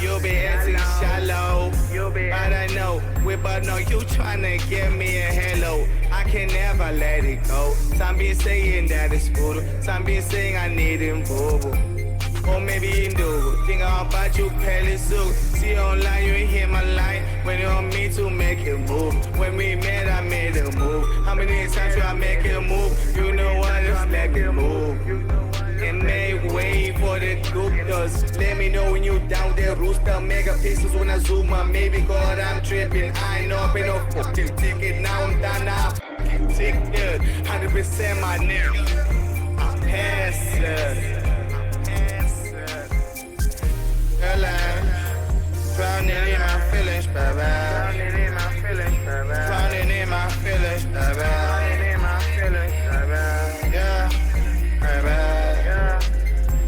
S9: You be acting shallow, but I know, we both know you tryna give me a hello. I can never let it go. Some be saying that it's brutal. Some be saying I need him boo. Or maybe you do. Think about you, Pelly Sue. See online, you ain't hear my line. When you want me to make a move. When we met, I made a move. How many times should I make a move? You know what, just let me move. And make way for the Guptas. Let me know when you down there, rooster. Megapixels when I zoom up. Maybe God, I'm tripping. I know I've been no fucking ticket. Now I'm done now. Ticket, 100% my nigga. I'm passing. Girl, I'm drowning in my feelings, baby. Drowning in my feelings, baby. Drowning in my feelings, baby. Drowning in my feelings, baby. Yeah, baby. Yeah,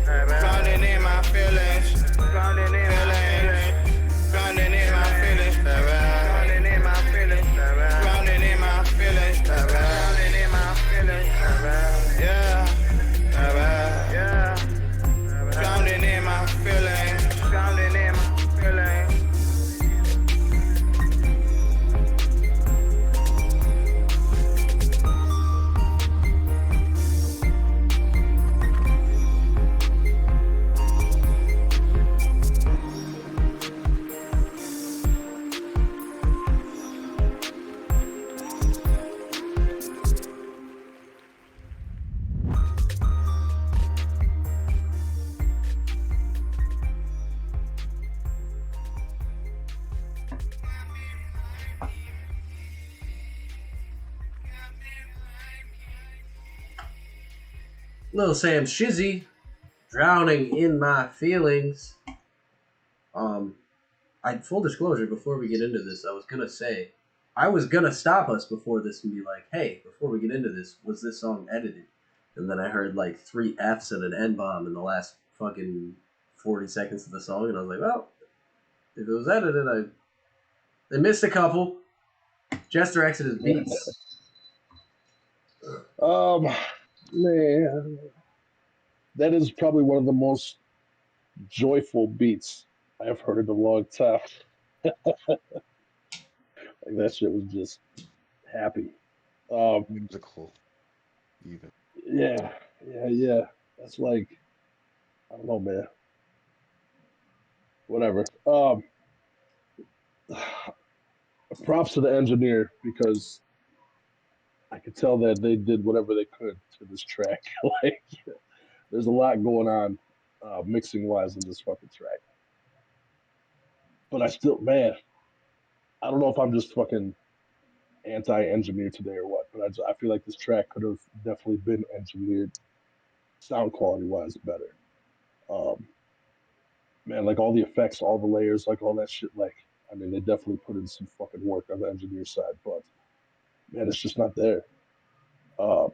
S9: baby. Drowning in my feelings. Drowning in my feelings. Drowning in my feelings, baby. Drowning in my feelings, baby. Drowning in my feelings, baby. Drowning in my feelings, baby. Yeah.
S6: Little Sam Shizzy, drowning in my feelings. I full disclosure before we get into this, I was gonna say I was gonna stop us before this and be like, hey, before we get into this, was this song edited? And then I heard like 3 Fs and an N bomb in the last fucking 40 seconds of the song, and I was like, well, if it was edited, they missed a couple. Jester Exodus beats.
S8: Man, that is probably one of the most joyful beats I've heard in a long time. Like that shit was just happy.
S7: Musical, even.
S8: Yeah. That's like I don't know, man. Whatever. Props to the engineer because I could tell that they did whatever they could to this track. Like, there's a lot going on, mixing wise in this fucking track. But I still, man, I don't know if I'm just fucking anti-engineer today or what. But I feel like this track could have definitely been engineered sound quality wise better. Um, man, like all the effects, all the layers, like all that shit. Like, I mean, they definitely put in some fucking work on the engineer side, but man, it's just not there. Um,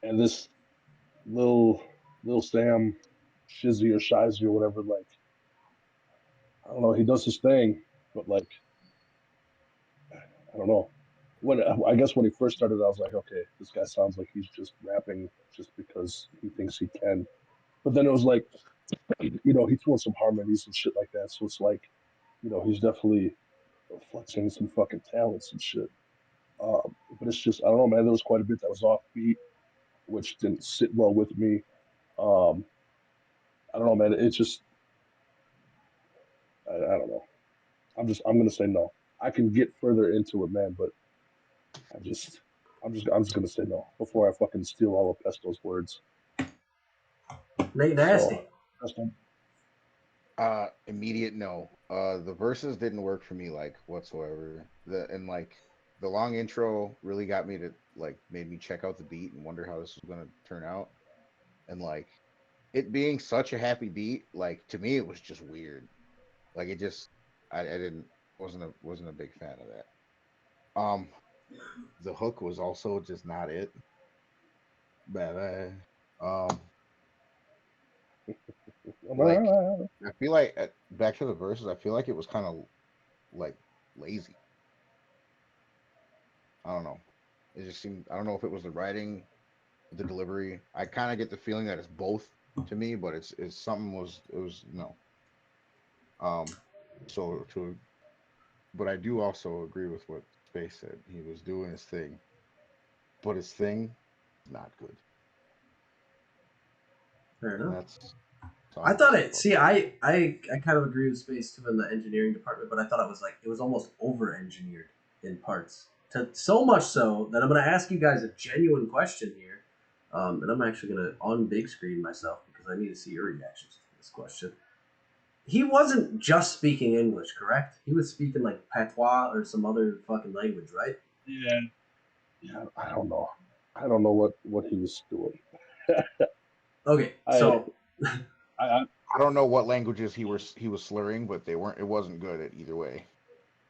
S8: and this little Sam Shizzy or Shizy or whatever, like I don't know, he does his thing, but like I don't know. When I guess when he first started, I was like, okay, this guy sounds like he's just rapping just because he thinks he can. But then it was like, he threw in some harmonies and shit like that. So it's like, he's definitely flexing some fucking talents and shit. But it's just, I don't know, man. There was quite a bit that was offbeat, which didn't sit well with me. Um, I don't know, man. It's just, I don't know. I'm gonna say no. I can get further into it, man, but I just, I'm just gonna say no before I fucking steal all of Pesto's words.
S6: Nate
S8: So,
S6: Nasty.
S8: Pesto,
S7: Immediate no. The verses didn't work for me like whatsoever. The long intro really got me to like made me check out the beat and wonder how this was gonna turn out. And like it being such a happy beat, like to me it was just weird. Like it just I didn't wasn't a big fan of that. Um the hook was also just not it. But like I feel like back to the verses, I feel like it was kind of like lazy. I don't know. It just seemed I don't know if it was the writing, the delivery. I kind of get the feeling that it's both to me, but it's something was it was no. Um, so to but I do also agree with what Space said. He was doing his thing, but his thing is not good,
S6: Fair
S7: and
S6: enough.
S7: that's all
S6: I
S7: I'm gonna
S6: thought
S7: say
S6: it.
S7: about
S6: See,
S7: that.
S6: I kind of agree with Space too in the engineering department, but I thought it was almost over engineered in parts. To so much so that I'm going to ask you guys a genuine question here, and I'm actually going to on big screen myself because I need to see your reactions to this question. He wasn't just speaking English, correct? He was speaking like patois or some other fucking language, right?
S8: yeah, I don't know. I don't know what he was doing.
S6: Okay,
S8: I,
S6: so
S8: I
S7: I don't know what languages he was slurring, but they weren't. It wasn't good at either way.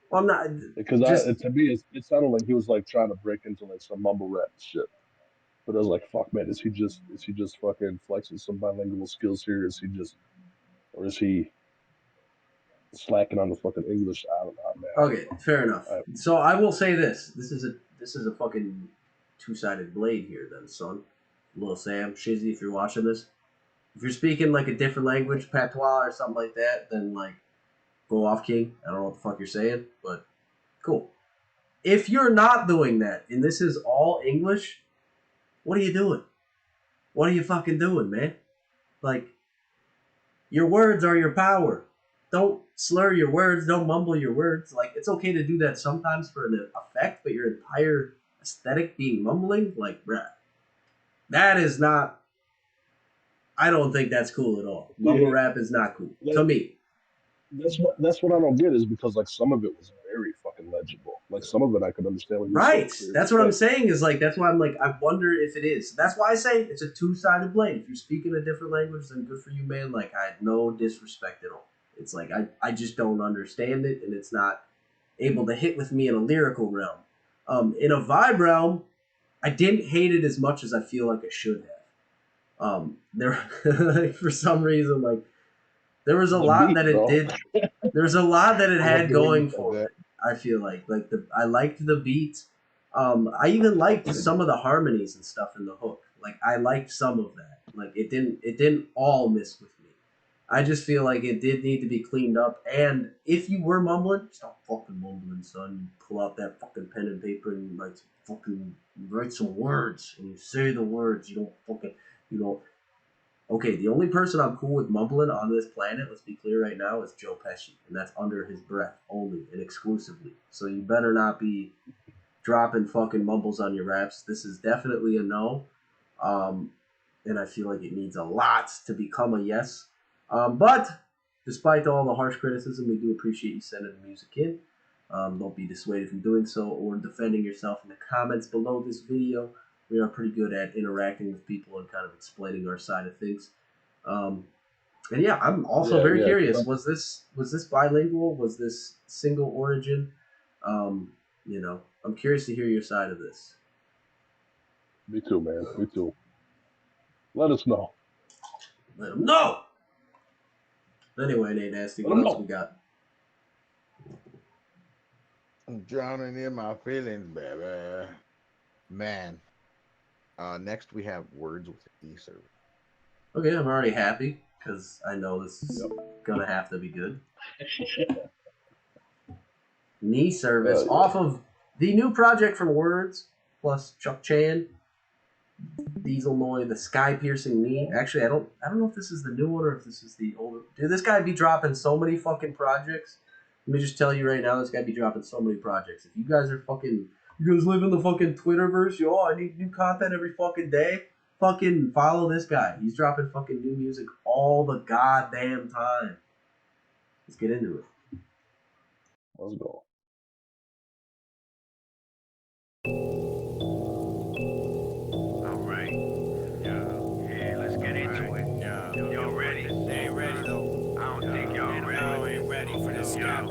S6: well, I'm not
S8: because
S6: just
S8: to me it sounded like he was like trying to break into like some mumble rap shit. But I was like, fuck, man, is he just fucking flexing some bilingual skills here? Is he just or is he slacking on the fucking English? I don't know, man.
S6: okay. Fair enough.
S8: I,
S6: So I will say this: this is a fucking two-sided blade here, then, son. Little Sam, Shizzy, if you're watching this, if you're speaking like a different language, patois or something like that, then like go off, King. I don't know what the fuck you're saying, but cool. If you're not doing that, and this is all English, what are you doing? What are you fucking doing, man? Like, your words are your power. Don't slur your words. Don't mumble your words. Like, it's okay to do that sometimes for an effect, but your entire aesthetic being mumbling, like, bruh, that is not. I don't think that's cool at all. Mumble
S8: yeah,
S6: rap is not cool to
S8: that,
S6: me.
S8: that's what I don't get is because like some of it was very fucking legible. Like some of it I could understand what you're
S6: Right.
S8: saying.
S6: That's what I'm saying is like, that's why I'm like, I wonder if it is. That's why I say it's a two-sided blade. If you're speaking a different language, then good for you, man. Like, I had no disrespect at all. It's like, I just don't understand it, and it's not able to hit with me in a lyrical realm. In a vibe realm, I didn't hate it as much as I feel like I should have. There, for some reason, like, there was a lot that it did. There was a lot that it had going for it. I feel like I liked the beat. I even liked some of the harmonies and stuff in the hook. Like I liked some of that. Like it didn't all miss with me. I just feel like it did need to be cleaned up. And if you were mumbling, stop fucking mumbling, son. Pull out that fucking pen and paper and write some words. And you say the words. You don't. Okay, the only person I'm cool with mumbling on this planet, let's be clear right now, is Joe Pesci. And that's under his breath only and exclusively. So you better not be dropping fucking mumbles on your raps. This is definitely a no. And I feel like it needs a lot to become a yes. But despite all the harsh criticism, we do appreciate you sending the music in. Don't be dissuaded from doing so or defending yourself in the comments below this video. We are pretty good at interacting with people and kind of explaining our side of things. And yeah, I'm also very curious. Was this bilingual? Was this single origin? I'm curious to hear your side of this.
S8: Me too, man. Me too. Let us know.
S6: Let them know. Anyway, Nate Nasty, what else we got?
S7: I'm drowning in my feelings, baby. Man. Next, we have Words with E service.
S6: Okay, I'm already happy because I know this is gonna have to be good. Knee service off of the new project from Words plus Chuck Chan, Diesel Noy, the Sky Piercing Knee. Actually, I don't know if this is the new one or if this is the older. Dude, this guy be dropping so many fucking projects. Let me just tell you right now, this guy be dropping so many projects. If you guys are fucking. You guys live in the fucking Twitterverse? Yo, I need new content every fucking day. Fucking follow this guy. He's dropping fucking new music all the goddamn time. Let's get into it.
S8: Let's go.
S11: All right. Yeah, let's get into it. Y'all ready? They ain't ready though. I don't think y'all ready. I ain't ready for this guy.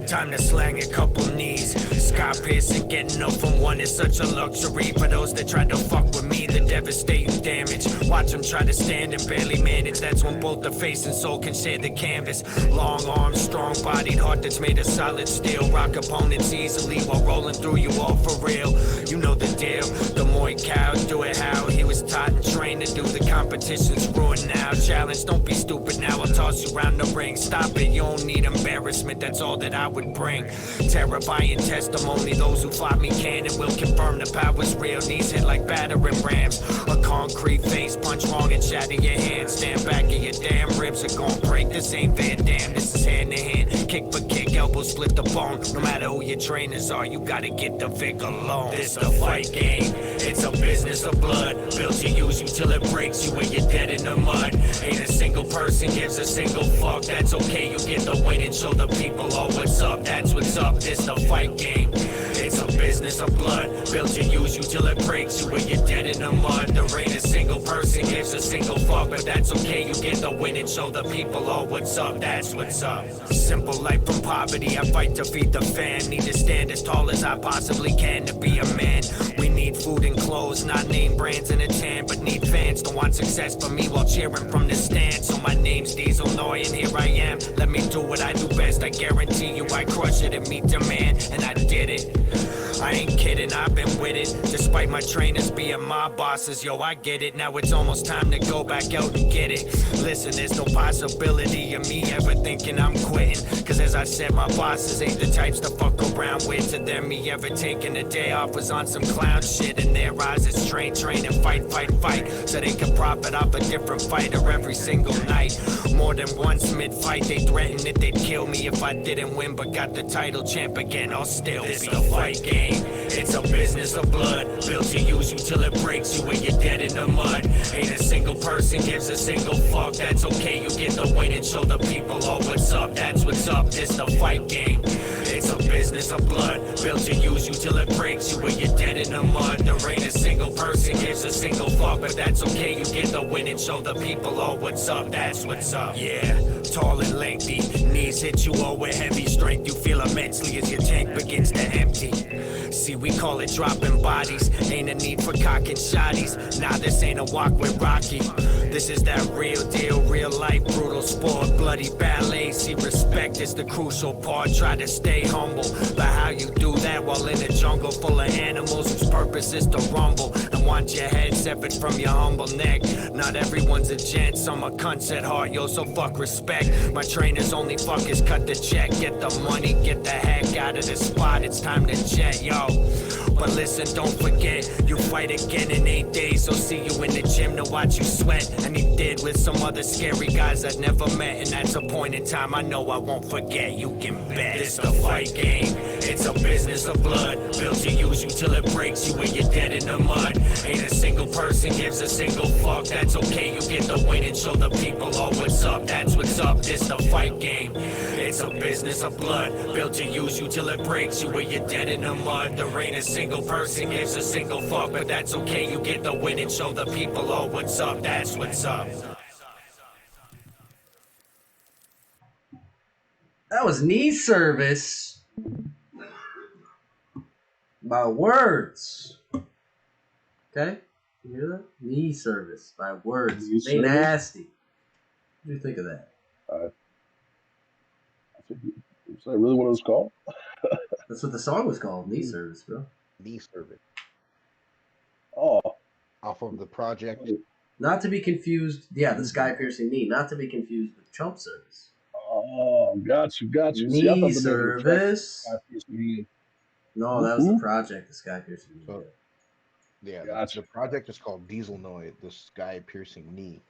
S12: Time to slang a couple knees. Sky piercing, getting up from one is such a luxury. For those that try to fuck with me, the devastating damage. Watch them try to stand and barely manage. That's when both the face and soul can share the canvas. Long arms, strong bodied heart that's made of solid steel. Rock opponents easily while rolling through you all for real. You know the deal. The Moy cow, do it how he was taught and trained to do. The competition's ruined now. Challenge, don't be stupid now. I'll toss you around the ring. Stop it, you don't need embarrassment. That's all that I would bring. Terrifying testimony. Those who fought me can and will confirm the power's real. Knees hit like battering rams. A concrete face punch wrong and shatter your hand. Stand back and your damn ribs are gon' break. This ain't Van Damme, this is hand to hand. Kick for kick, elbow split the bone. No matter who your trainers are, you gotta get the Vic alone. This a fight game, it's a business of blood. Built to use you till it breaks you when you're dead in the mud. Ain't a single person gives a single fuck. That's okay, you get the win and show the people all what's up. That's what's up, this the fight game. It's a business of blood. Built to use you till it breaks you when you're dead in the mud. There ain't a single person gives a single fuck, but that's okay, you get the win and show the people all what's up. That's what's up. Simple life from poverty, I fight to feed the fam. Need to stand as tall as I possibly can to be a man. We need food and clothes, not name brands in a tan, but need fans to want success for me while cheering from the stand. So my name's Diesel Noy and here I am. Let me do what I do best. I guarantee you I crush it and meet demand, and I did it. I ain't kidding, I've been with it. Despite my trainers being my bosses, yo, I get it. Now it's almost time to go back out and get it. Listen, there's no possibility of me ever thinking I'm quitting. Cause as I said, my bosses ain't the types to fuck around with. To them, me ever taking a day off was on some clown shit. In their eyes, it's train, and fight. So they can profit off a different fighter every single night. More than once mid-fight, they threatened that they'd kill me if I didn't win, but got the title champ again, I'll still be the fight game. It's a business of blood. Built to use you till it breaks you when you're dead in the mud. Ain't a single person gives a single fuck. That's okay, you get the win and show the people all what's up. That's what's up, this the fight game. It's a business of blood, built to use you till it breaks you when you're dead in the mud. There ain't a single person gives a single fuck, but that's okay, you get the win and show the people all what's up, that's what's up. Yeah, tall and lengthy, knees hit you all with heavy strength, you feel immensely as your tank begins to empty. See, we call it dropping bodies, ain't a need for cocking shotties. Nah, this ain't a walk with Rocky. This is that real deal, real life, brutal sport, bloody ballet. See, respect is the crucial part. Try to stay humble, but how you do that while in a jungle full of animals whose purpose is to rumble and want your head severed from your humble neck? Not everyone's a gent, some are cunts at heart, yo, so fuck respect. My trainers only fuckers cut the check, get the money, get the heck out of the spot, it's time to jet, yo. But listen, don't forget, you fight again in 8 days, so see you in the gym to watch you sweat. And he did with some other scary guys I'd never met, and that's a point in time I know I won't forget. You can bet it's the fight game, it's a business of blood, built to use you till it breaks you when you're dead in the mud. Ain't a single person gives a single fuck, that's okay, you get the win and show the people all what's up, that's what's up. This the fight game, it's a business of blood, built to use you till it breaks you when you're dead in the mud. There ain't a single person gives a single fuck, but that's okay, you get the win and show the people all what's up, that's what's up.
S6: That was Knee Service by Words. Okay? You hear that? Knee Service by Words.
S8: Knee
S6: They
S8: Service?
S6: nasty. What do you think of that?
S8: I think, is that really what it was called?
S6: That's what the song was called, Knee Service, bro.
S7: Knee Service.
S8: Oh.
S7: Off of the project.
S6: Not to be confused, yeah, the sky piercing knee, not to be confused with Chump Service.
S8: Oh, got you.
S6: Knee
S8: See, I thought the name of the track
S6: Service.
S8: was Sky Piercing Knee.
S6: No, that was the project, the sky piercing knee.
S7: So, yeah,
S8: Gotcha.
S7: the project is called Dieselnoid, the sky piercing knee.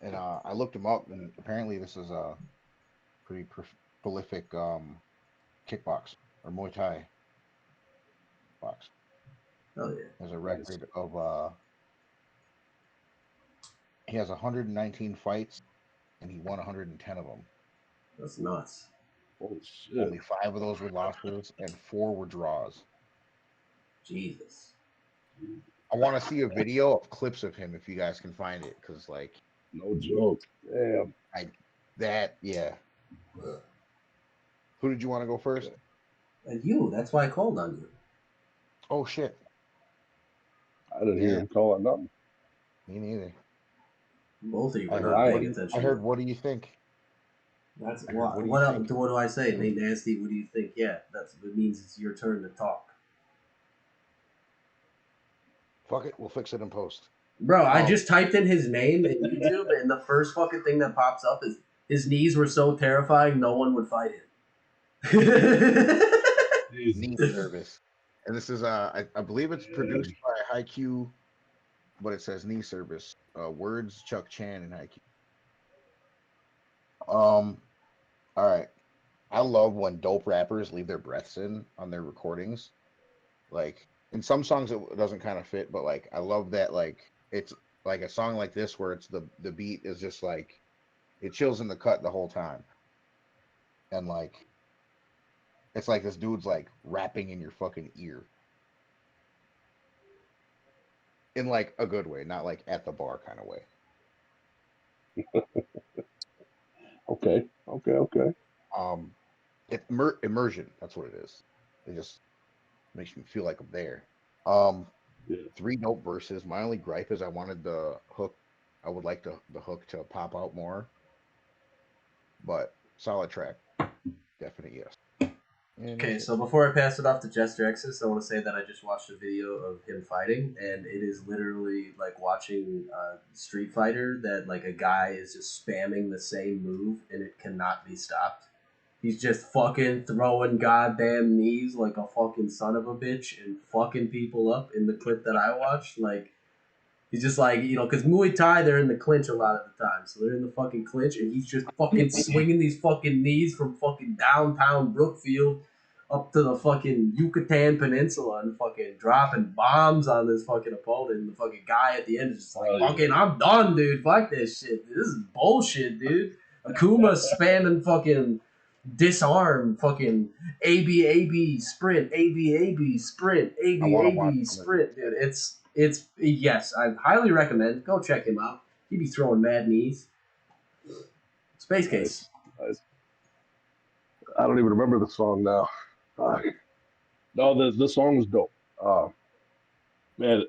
S7: And I looked him up, and apparently this is a pretty prolific kickbox or Muay Thai box.
S6: Oh yeah.
S7: There's a record of he has 119 fights, and he won 110 of them.
S6: That's nuts.
S8: Holy shit.
S7: Only 5 of those were losses, and 4 were draws.
S6: Jesus.
S7: I want to see a video of clips of him if you guys can find it, because like,
S8: no joke. Damn.
S7: Yeah. Who did you want to go first?
S6: And you, that's why I called on you.
S7: Oh shit.
S8: I didn't hear him calling nothing.
S7: Me neither.
S6: Both of you
S7: I
S6: were
S7: heard,
S6: not paying attention.
S7: I heard, what do you think?
S6: That's
S7: I heard,
S6: what.
S7: what do you
S6: What,
S7: think?
S6: what do I say? Nate Nasty. What do you think? Yeah, it means it's your turn to talk.
S7: Fuck it, we'll fix it in post.
S6: Bro, I just typed in his name in YouTube, and the first fucking thing that pops up is his knees were so terrifying no one would fight him.
S7: Knee Service. And this is I believe it's produced by HiQ, but it says Knee Service. Words Chuck Chan and HiQ. All right. I love when dope rappers leave their breaths in on their recordings. Like in some songs it doesn't kind of fit, but like I love that like it's like a song like this where it's the beat is just like it chills in the cut the whole time. And like it's like this dude's like rapping in your fucking ear. In like a good way, not like at the bar kind of way.
S8: Okay.
S7: Immersion, that's what it is. It just makes me feel like I'm there. 3 dope verses. My only gripe is I wanted the hook. I would like the hook to pop out more. But solid track. Definite yes.
S6: Okay, so before I pass it off to Jester Exodus, I want to say that I just watched a video of him fighting, and it is literally like watching Street Fighter that like a guy is just spamming the same move and it cannot be stopped. He's just fucking throwing goddamn knees like a fucking son of a bitch and fucking people up in the clip that I watched. Like, he's just like, you know, because Muay Thai, they're in the clinch a lot of the time. So they're in the fucking clinch, and he's just fucking swinging these fucking knees from fucking downtown Brookfield up to the fucking Yucatan Peninsula and fucking dropping bombs on this fucking opponent. And the fucking guy at the end is just like, fucking, I'm done, dude. Fuck this shit. Dude. This is bullshit, dude. Akuma spamming fucking disarm, fucking AB sprint, AB sprint,
S7: I want to watch
S6: AB
S7: some of these.
S6: sprint, dude. It's yes, I highly recommend. Go check him out. He be throwing mad knees. Space Case.
S8: Nice. I don't even remember the song now. No, the song is dope. Man,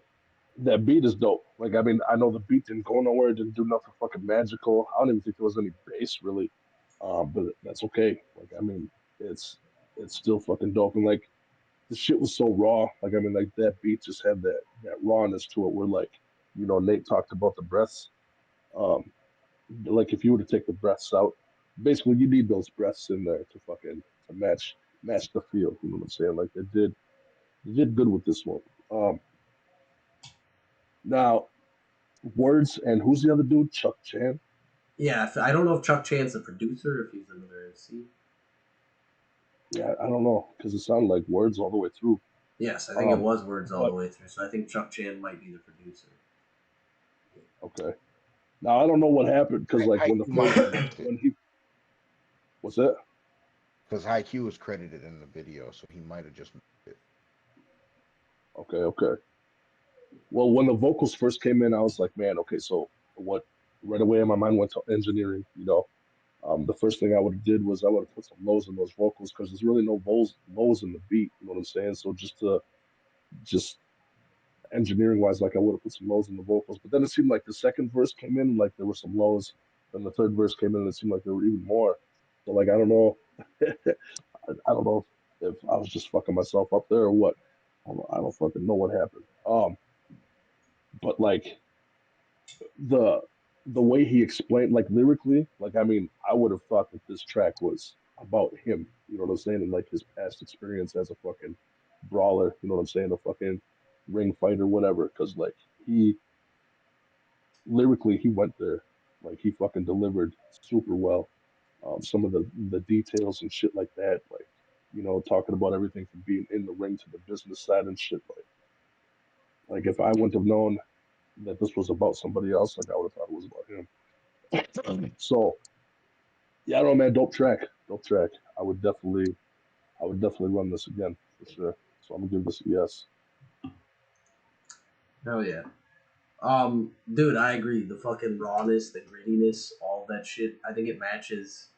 S8: that beat is dope. Like, I mean, I know the beat didn't go nowhere, it didn't do nothing fucking magical. I don't even think there was any bass really. But that's okay. Like, I mean, it's it's still fucking dope. And like, the shit was so raw. Like, I mean, like that beat just had that rawness to it. Where like, Nate talked about the breaths. Um, like if you were to take the breaths out, basically you need those breaths in there to fucking to match the feel. You know what I'm saying? Like they did good with this one. Um, Now words and who's the other dude? Chuck Chan.
S6: Yeah, I don't know if Chuck Chan's the producer, or if he's another MC.
S8: Yeah, I don't know because it sounded like words all the way through.
S6: Yes, I think it was Words all the
S8: But
S6: way through. So I think Chuck Chan might be the producer.
S8: okay. Now I don't know what happened because like when the
S7: Haiku might
S8: first
S7: have missed it
S8: when he what's that?
S7: because Haiku was credited in the video, so he might have just missed it.
S8: Okay. Well, when the vocals first came in, I was like, man, okay, so what? Right away, my mind went to engineering. The first thing I would have did was I would have put some lows in those vocals because there's really no lows in the beat. You know what I'm saying? So just engineering wise, like I would have put some lows in the vocals. But then it seemed like the second verse came in, like there were some lows. Then the third verse came in, and it seemed like there were even more. So like I don't know, I don't know if I was just fucking myself up there or what. I don't fucking know what happened. But like the the way he explained, like lyrically, like I mean, I would have thought that this track was about him. You know what I'm saying? And like his past experience as a fucking brawler. You know what I'm saying? A fucking ring fighter, whatever. Because like he lyrically, he went there. Like he fucking delivered super well. Some of the details and shit like that. Like talking about everything from being in the ring to the business side and shit. Like if I wouldn't have known that this was about somebody else, like I would have thought it was about him. So yeah, I don't know, man. Dope track. I would definitely, I would definitely run this again for sure. So I'm gonna give this a yes.
S6: Hell yeah. Dude, I agree. The fucking rawness, the grittiness, all that shit. I think it matches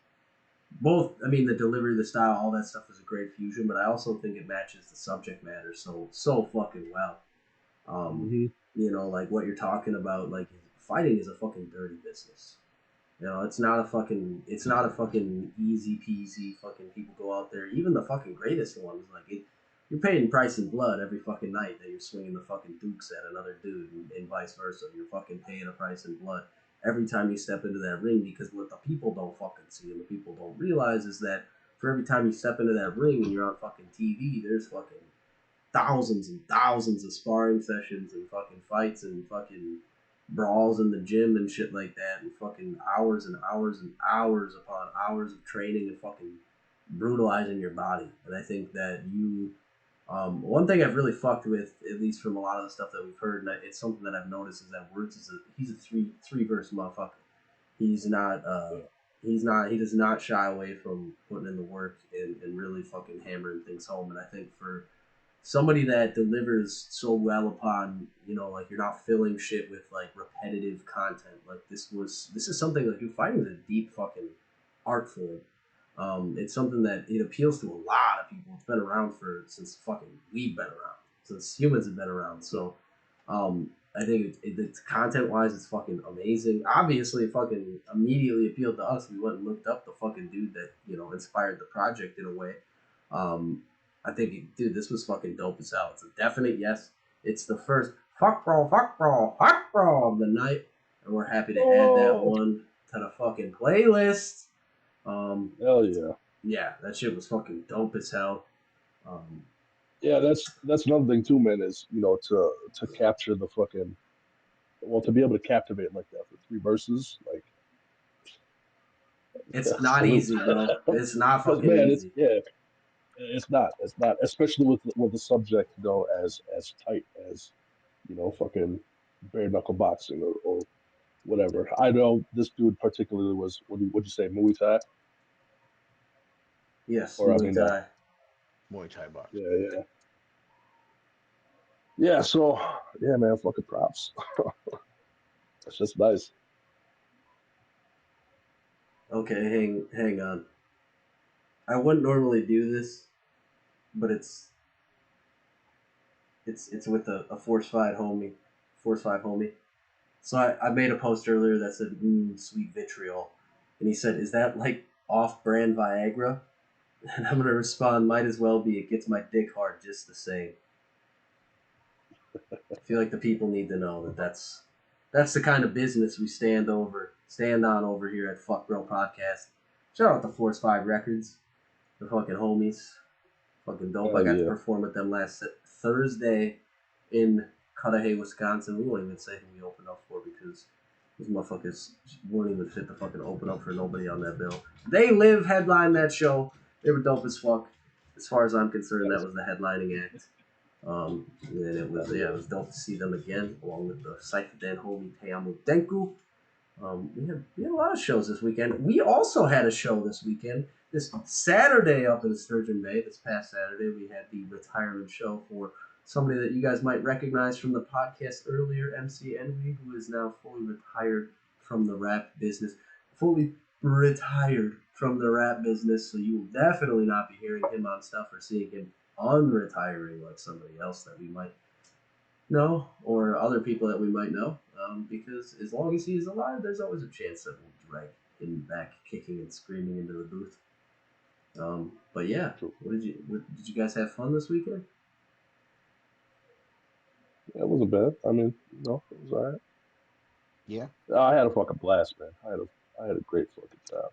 S6: both. I mean, the delivery, the style, all that stuff is a great fusion. But I also think it matches the subject matter so fucking well. Um,
S8: Hmm.
S6: like what you're talking about. Like fighting is a fucking dirty business. It's not a fucking easy peasy fucking people go out there. Even the fucking greatest ones, you're paying price in blood every fucking night that you're swinging the fucking dukes at another dude, and vice versa. You're fucking paying a price in blood every time you step into that ring, because what the people don't fucking see and the people don't realize is that for every time you step into that ring and you're on fucking TV, there's fucking thousands and thousands of sparring sessions and fucking fights and fucking brawls in the gym and shit like that, and fucking hours and hours and hours upon hours of training and fucking brutalizing your body. And I think that one thing I've really fucked with, at least from a lot of the stuff that we've heard, and it's something that I've noticed, is that Words he's a three verse motherfucker. He's not he does not shy away from putting in the work and really fucking hammering things home. And I think for somebody that delivers so well upon, like you're not filling shit with like repetitive content. Like this is something like, fighting is a deep fucking art form. It's something that it appeals to a lot of people. It's been around since fucking we've been around, since humans have been around. So, I think it's content wise, it's fucking amazing. Obviously, it fucking immediately appealed to us. We went and looked up the fucking dude that inspired the project in a way. Um, I think, dude, this was fucking dope as hell. It's a definite yes. It's the first fuck bro of the night, and we're happy to add that one to the fucking playlist.
S8: Hell yeah.
S6: Yeah, that shit was fucking dope as hell. Um,
S8: Yeah, that's another thing too, man. Is to capture the fucking to be able to captivate like that for three verses, like
S6: it's not
S8: salute.
S6: easy, bro. It's not
S8: Because
S6: fucking
S8: man,
S6: easy.
S8: it's not, especially with the subject, as tight as fucking bare knuckle boxing or whatever. I know this dude particularly was, what'd you say, Muay Thai?
S6: Yes,
S8: Or I
S6: Muay
S8: mean,
S6: Thai.
S7: Muay Thai box.
S8: Yeah. So yeah, man, fucking props. That's just nice.
S6: Okay, hang on. I wouldn't normally do this, but it's with a Force 5 homie. So I made a post earlier that said, sweet vitriol. And he said, is that like off brand Viagra? And I'm going to respond, might as well be. It gets my dick hard just the same. I feel like the people need to know that that's the kind of business we stand on over here at Fuck Bro Podcast. Shout out to Force 5 Records, the fucking homies. Fucking dope. I
S8: Hell
S6: got to
S8: yeah.
S6: perform with them last Thursday in Cudahy, Wisconsin. We won't even say who we opened up for because those motherfuckers won't even fit to fucking open up for nobody on that bill. They Live headlined that show. They were dope as fuck. As far as I'm concerned, that was the headlining act. And it was dope to see them again, along with the Cypher Dan homie Teamu Denku. We had a lot of shows this weekend. We also had a show this weekend. This Saturday up in Sturgeon Bay, this past Saturday, we had the retirement show for somebody that you guys might recognize from the podcast earlier, MC Envy, who is now fully retired from the rap business. Fully retired from the rap business, so you will definitely not be hearing him on stuff or seeing him unretiring like somebody else that we might know or other people that we might know. Because as long as he's alive, there's always a chance that we'll drag him back kicking and screaming into the booth. But yeah, did you guys have fun this weekend?
S8: Yeah, it wasn't bad. I mean, it was alright.
S7: Yeah.
S8: I had a fucking blast, man. I had a great fucking time.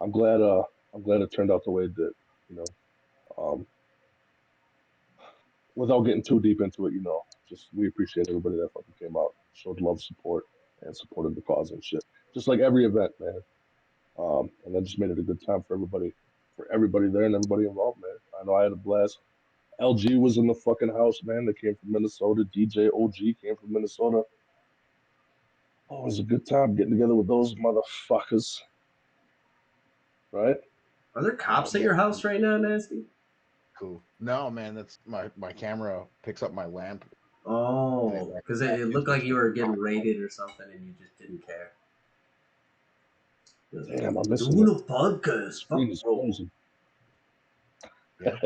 S8: I'm glad it turned out the way it did, you know. Without getting too deep into it, just we appreciate everybody that fucking came out, showed love, support, and supported the cause and shit. Just like every event, man. And that just made it a good time for everybody there and everybody involved, man. I know I had a blast. LG was in the fucking house, man. They came from Minnesota. DJ OG came from Minnesota. Oh, it was a good time getting together with those motherfuckers. Right?
S6: Are there cops at your house right now, Nasty?
S7: Cool. No, man, that's my camera picks up my lamp.
S6: Oh, because it looked like you were getting raided or something and you just didn't care.
S8: Damn, I'm missing
S6: doing
S8: it.
S6: a podcast.
S8: Screen is frozen.
S7: Yeah.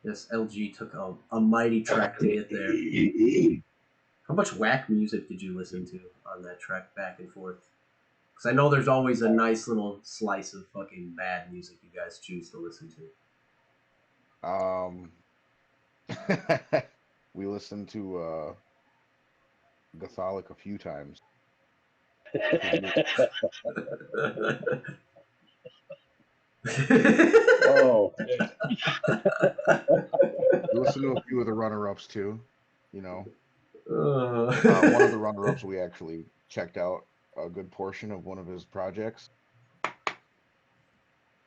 S6: Yes, LG took a mighty trek to get there. How much whack music did you listen to on that trek back and forth? Because I know there's always a nice little slice of fucking bad music you guys choose to listen
S7: to. We listened to Gatholic a few times.
S8: Oh.
S7: We listened to a few of the runner-ups too. One of the runner-ups we actually checked out a good portion of one of his projects.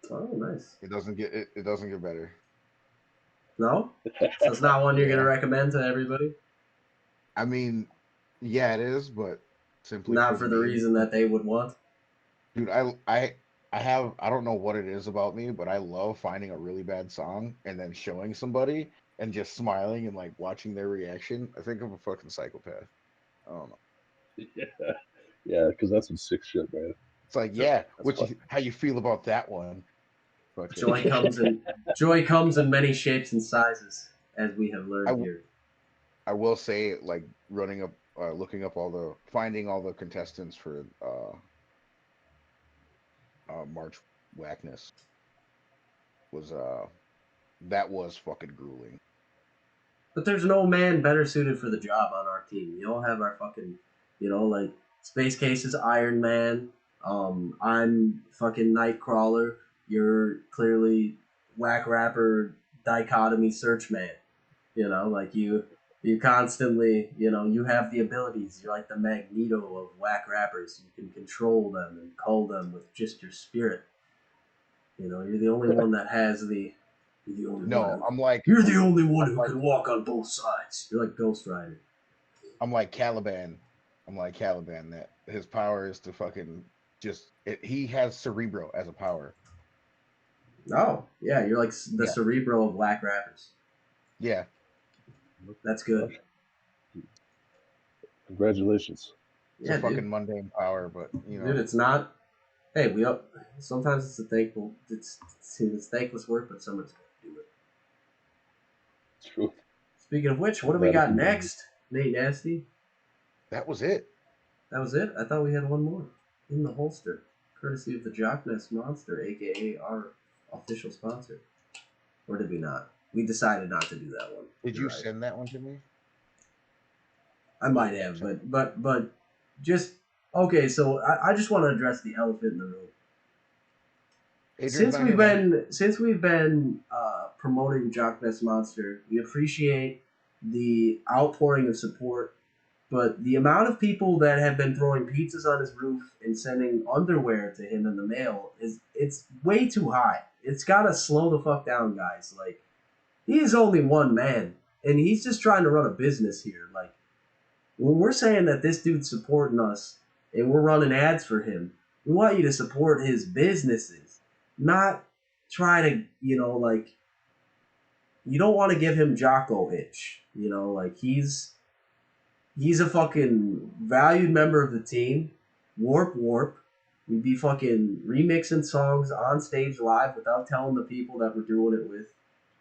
S6: Oh, nice.
S7: It doesn't get better.
S6: No? So it's not one you're gonna recommend to everybody?
S7: I mean, yeah, it is, but simply
S6: not for the reason that they would want.
S7: Dude, I don't know what it is about me, but I love finding a really bad song and then showing somebody and just smiling and like watching their reaction. I think I'm a fucking psychopath. I don't know.
S8: Yeah, because that's some sick shit, man.
S7: It's like, how you feel about that one?
S6: Joy comes in many shapes and sizes, as we have learned here.
S7: I will say, like looking up finding all the contestants for March Whackness was fucking grueling.
S6: But there's no man better suited for the job on our team. You all have our fucking, like Space Case is Iron Man. I'm fucking Nightcrawler. You're clearly whack rapper dichotomy search man. Like you constantly, you have the abilities. You're like the Magneto of whack rappers. You can control them and cull them with just your spirit. You're the only one that has the. You're the only one who can walk on both sides. You're like Ghost Rider.
S7: I'm like Caliban. That his power is to fucking he has Cerebro as a power.
S6: Oh, yeah, you're like the
S7: Yeah.
S6: Cerebro of whack rappers.
S7: Yeah.
S6: That's good.
S8: Congratulations.
S7: It's
S6: Yeah,
S7: a fucking
S6: dude.
S7: mundane power, but you know.
S6: Dude, it's not. Hey, sometimes it's a thankful. It's thankless work, but someone's got to do it.
S8: True.
S6: Speaking of which, what
S8: I'm
S6: do we
S8: glad
S6: got
S8: it's
S6: next, Nate Nasty?
S7: That was it.
S6: That was it. I thought we had one more in the holster, courtesy of the Jockness Monster, aka our official sponsor. Or did we not? We decided not to do that one.
S7: Did
S6: You're
S7: you
S6: right.
S7: send that one to me?
S6: I might have, but just okay. So I just want to address the elephant in the room.
S7: Adrian's not here, man.
S6: Since we've been promoting Jockness Monster, we appreciate the outpouring of support. But the amount of people that have been throwing pizzas on his roof and sending underwear to him in the mail it's way too high. It's gotta slow the fuck down, guys. Like, he is only one man, and he's just trying to run a business here. Like, when we're saying that this dude's supporting us and we're running ads for him, we want you to support his businesses, not try to, like, you don't want to give him Jocko itch. Like, he's a fucking valued member of the team. Warp. We'd be fucking remixing songs on stage live without telling the people that we're doing it with,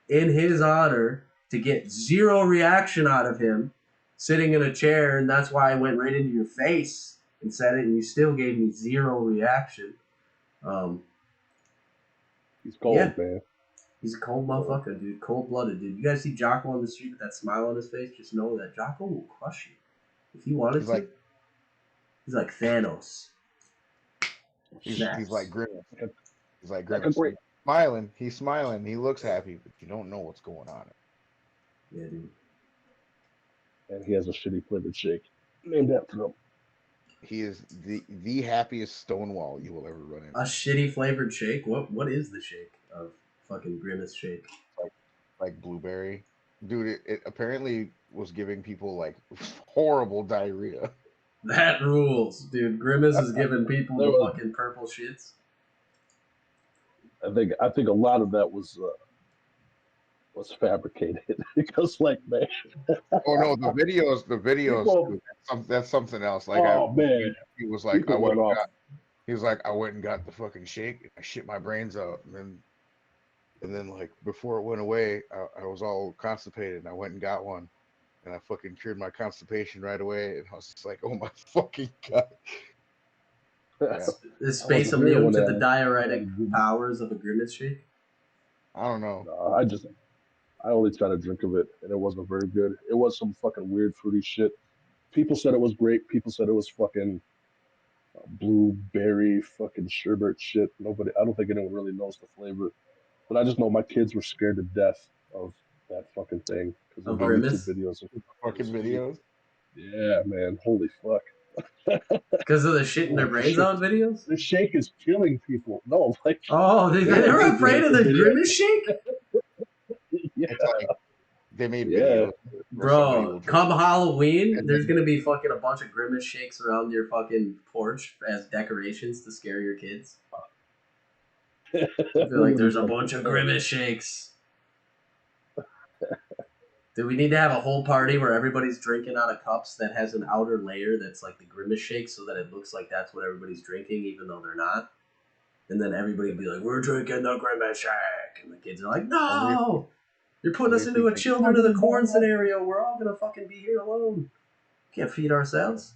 S6: in his honor, to get zero reaction out of him sitting in a chair, and that's why I went right into your face and said it, and you still gave me zero reaction.
S8: He's cold, man.
S6: He's a cold motherfucker, dude. Cold-blooded, dude. You guys see Jocko on the street with that smile on his face? Just know that Jocko will crush you. If he wanted to. He's like Thanos.
S7: He's like Grimace. He's like Grimace. He's smiling. He looks happy, but you don't know what's going on.
S6: Yeah, dude.
S8: And he has a shitty flavored shake named after him.
S7: He is the happiest Stonewall you will ever run into.
S6: A shitty flavored shake? What is the shake of fucking Grimace shake?
S7: Like blueberry. Dude, it apparently was giving people like horrible diarrhea.
S6: That rules, dude. Grimace is giving people the fucking purple shits.
S8: I think a lot of that was fabricated because, like, man.
S7: Oh no, the videos. People, that's something else. Like,
S8: man,
S7: he was like,
S8: people went off.
S7: He was like, I went and got the fucking shake. And I shit my brains out, and then like before it went away, I was all constipated, and I went and got one, and I fucking cured my constipation right away. And I was just like, oh my fucking god.
S6: Yeah. Is Space immune to the diuretic powers of a Grimace shake?
S7: I don't know.
S8: I only tried to drink of it, and it wasn't very good. It was some fucking weird fruity shit. People said it was great. People said it was fucking blueberry fucking sherbet shit. I don't think anyone really knows the flavor. But I just know my kids were scared to death of that fucking thing because of the YouTube videos.
S7: Fucking videos?
S8: Yeah, man. Holy fuck.
S6: Because of the shit in their brains out videos?
S8: The shake is killing people. No, like.
S6: Oh, they're afraid of the Grimace shake?
S8: Yeah.
S7: It's like, they made videos.
S6: Bro, come Halloween, there's going to be fucking a bunch of Grimace shakes around your fucking porch as decorations to scare your kids. I feel like there's a bunch of Grimace shakes. Do we need to have a whole party where everybody's drinking out of cups that has an outer layer that's like the Grimace shake so that it looks like that's what everybody's drinking even though they're not? And then everybody will be like, we're drinking the Grimace shake. And the kids are like, no! You're putting us into a Children of the Corn scenario. We're all going to fucking be here alone. Can't feed ourselves.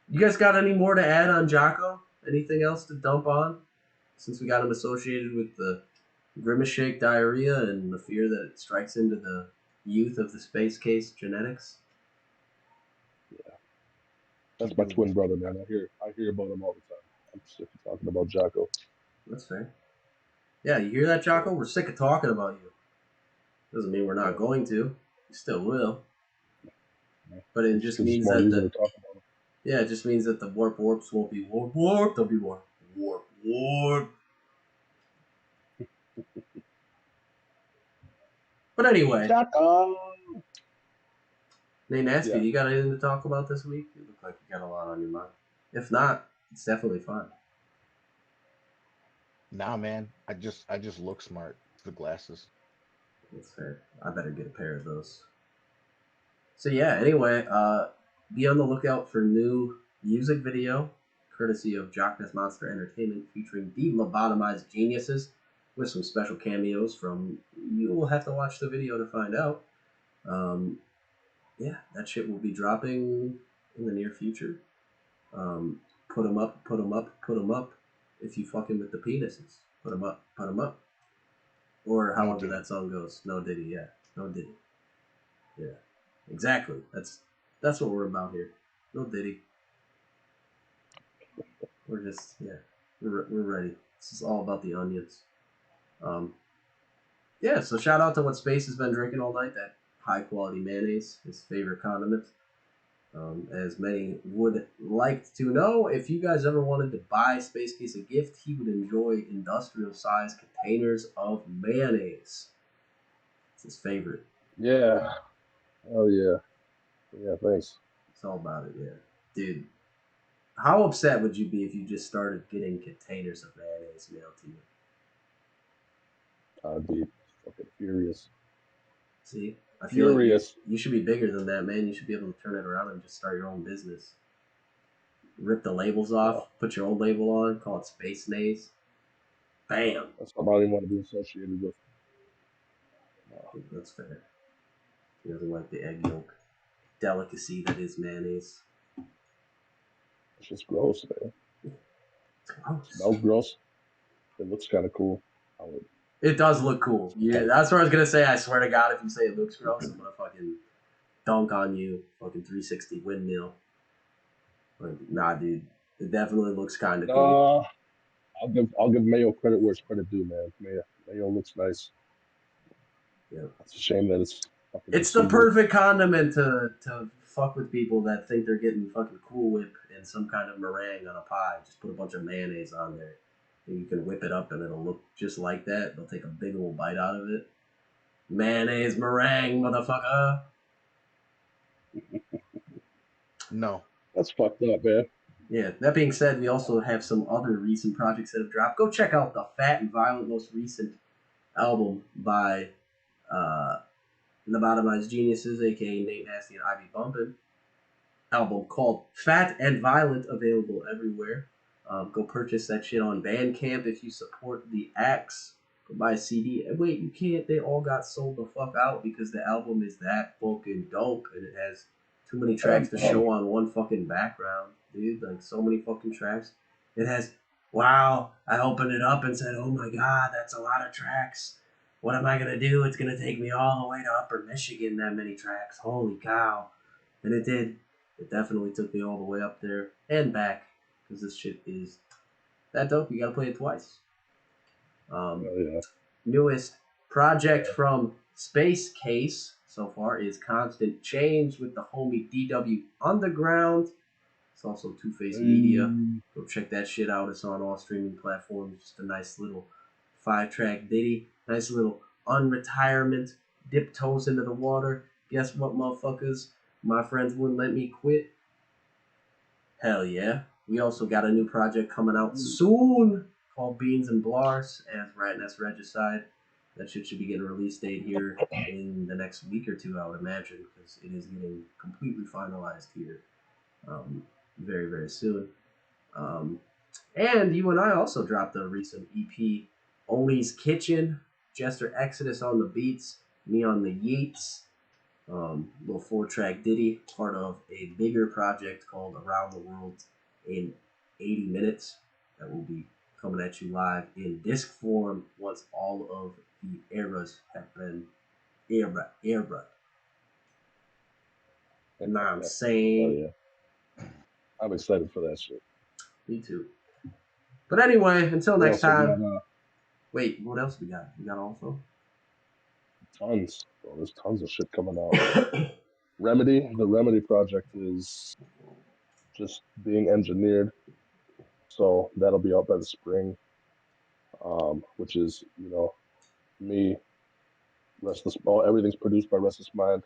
S6: You guys got any more to add on Jocko? Anything else to dump on? Since we got him associated with the Grimace shake diarrhea and the fear that it strikes into the youth of the space case genetics.
S8: Yeah, that's my twin brother, man. I hear about him all the time. I'm sick of talking about Jocko.
S6: That's fair. Yeah, you hear that, Jocko? We're sick of talking about you. Doesn't mean we're not going to. We still will. But it just means that it just means that the warps won't be warp. They'll be warp. But anyway, Nate Nasty, you got anything to talk about this week? You look like you got a lot on your mind. If not, it's definitely fine.
S7: Nah, man. I just look smart. It's the glasses.
S6: That's fair. I better get a pair of those. So yeah, anyway, be on the lookout for new music video, courtesy of Jockness Monster Entertainment, featuring the lobotomized geniuses, with some special cameos from. You will have to watch the video to find out. Um, yeah, that shit will be dropping in the near future. Put them up, put them up, put them up. If you fucking with the penises, put them up, put them up. Or
S7: No
S6: however
S7: Diddy.
S6: that song goes. No Diddy, yeah. No Diddy. Yeah. Exactly. That's what we're about here. No Diddy. We're just we're ready. This is all about the onions. Um, yeah. So shout out to what Space has been drinking all night. That high quality mayonnaise, his favorite condiment. As many would like to know, if you guys ever wanted to buy Space Case a gift, he would enjoy industrial size containers of mayonnaise. It's his favorite.
S8: Yeah. Oh yeah. Yeah. Thanks.
S6: It's all about it, yeah. Dude, how upset would you be if you just started getting containers of mayonnaise mailed to you?
S8: I'd be fucking furious.
S6: See, I feel like
S8: Furious.
S6: you should be bigger than that, man. You should be able to turn it around and just start your own business. Rip the labels off, put your own label on, call it Space Nays. Bam.
S8: That's something I don't even want to be associated with.
S6: That's fair. He doesn't like the egg yolk delicacy that is mayonnaise.
S8: It's just gross, man.
S6: It's gross.
S8: It smells gross. It looks kind of cool.
S6: It does look cool. Yeah, that's what I was gonna say. I swear to God, if you say it looks gross, I'm gonna fucking dunk on you. Fucking 360 windmill. Like, nah, dude. It definitely looks kind of cool.
S8: I'll give Mayo credit where it's credit due, man. Mayo looks nice.
S6: Yeah.
S8: It's a shame that it's fucking.
S6: It's the perfect condiment to fuck with people that think they're getting fucking Cool Whip and some kind of meringue on a pie. Just put a bunch of mayonnaise on there. And you can whip it up and it'll look just like that. They'll take a big old bite out of it. Mayonnaise meringue, motherfucker.
S7: No.
S8: That's fucked up, man.
S6: Yeah, that being said, we also have some other recent projects that have dropped. Go check out the Fat and Violent most recent album by Lobotomized Geniuses, aka Nate Nasty and Ivy Bumpin'. Album called Fat and Violent, available everywhere. Go purchase that shit on Bandcamp if you support the acts. Go buy a CD. And wait, you can't. They all got sold the fuck out because the album is that fucking dope and it has too many tracks to show on one fucking background, dude. Like, so many fucking tracks. It has, wow, I opened it up and said, oh my god, that's a lot of tracks. What am I going to do? It's going to take me all the way to Upper Michigan, that many tracks. Holy cow. And it did. It definitely took me all the way up there and back because this shit is that dope. You got to play it twice. Newest project from Space Case so far is Constant Change with the homie DW Underground. It's also Twoface Media. Go check that shit out. It's on all streaming platforms. Just a nice little 5-track ditty. Nice little unretirement. Dip toes into the water. Guess what, motherfuckers? My friends wouldn't let me quit. Hell yeah. We also got a new project coming out soon called Beans and Blars as Ratness Regicide. That shit should be getting a release date here in the next week or two, I would imagine, because it is getting completely finalized here very, very soon. And you and I also dropped a recent EP, Oli's Kitchen, Jester Exodus on the beats, me on the yeets. Little 4-track ditty, part of a bigger project called Around the World in 80 Minutes that will be coming at you live in disc form once all of the eras have been era. And now I'm saying.
S8: Oh, yeah. I'm excited for that shit.
S6: Me too. But anyway, until next time. Wait, what else we got? We got also?
S8: Tons. Bro, there's tons of shit coming out. Remedy, the Remedy project is just being engineered. So that'll be out by the spring. Which is, me, Restless, everything's produced by Restless Mind.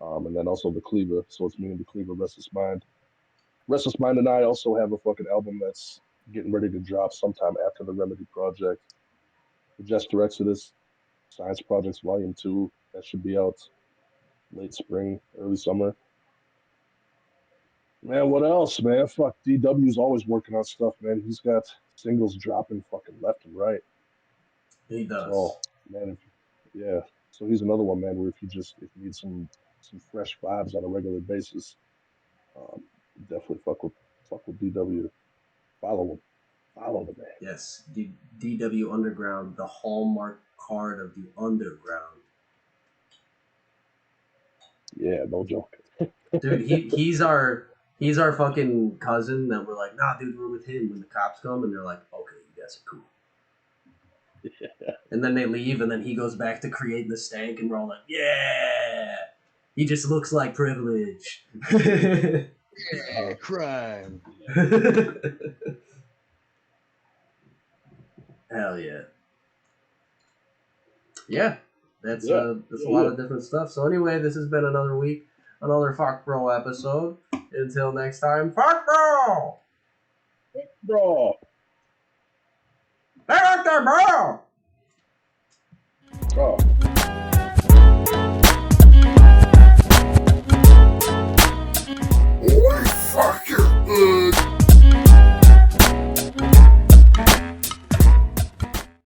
S8: And then also the Cleaver. So it's me and the Cleaver, Restless Mind. Restless Mind and I also have a fucking album that's getting ready to drop sometime after the Remedy project. The Jester Exodus, Science Projects Volume 2, that should be out late spring, early summer. Man, what else, man? Fuck, DW's always working on stuff, man. He's got singles dropping fucking left and right.
S6: He does.
S8: So, man, yeah. So he's another one, man, where if you need some fresh vibes on a regular basis, definitely fuck with DW. Follow him. Follow the man.
S6: Yes, DW Underground, the hallmark card of the underground.
S8: Yeah, no joke.
S6: Dude, he's our fucking cousin that we're like, nah, dude, we're with him when the cops come, and they're like, okay, you guys are cool.
S8: Yeah.
S6: And then they leave, and then he goes back to creating the stank, and we're all like, yeah, he just looks like privilege.
S7: Yeah, crime.
S6: Hell yeah. Yeah, that's a lot of different stuff. So anyway, this has been another week, another Fuck Bro episode. Until next time, Fuck Bro!
S8: Bro!
S6: Hey, out there, bro!
S8: Bro!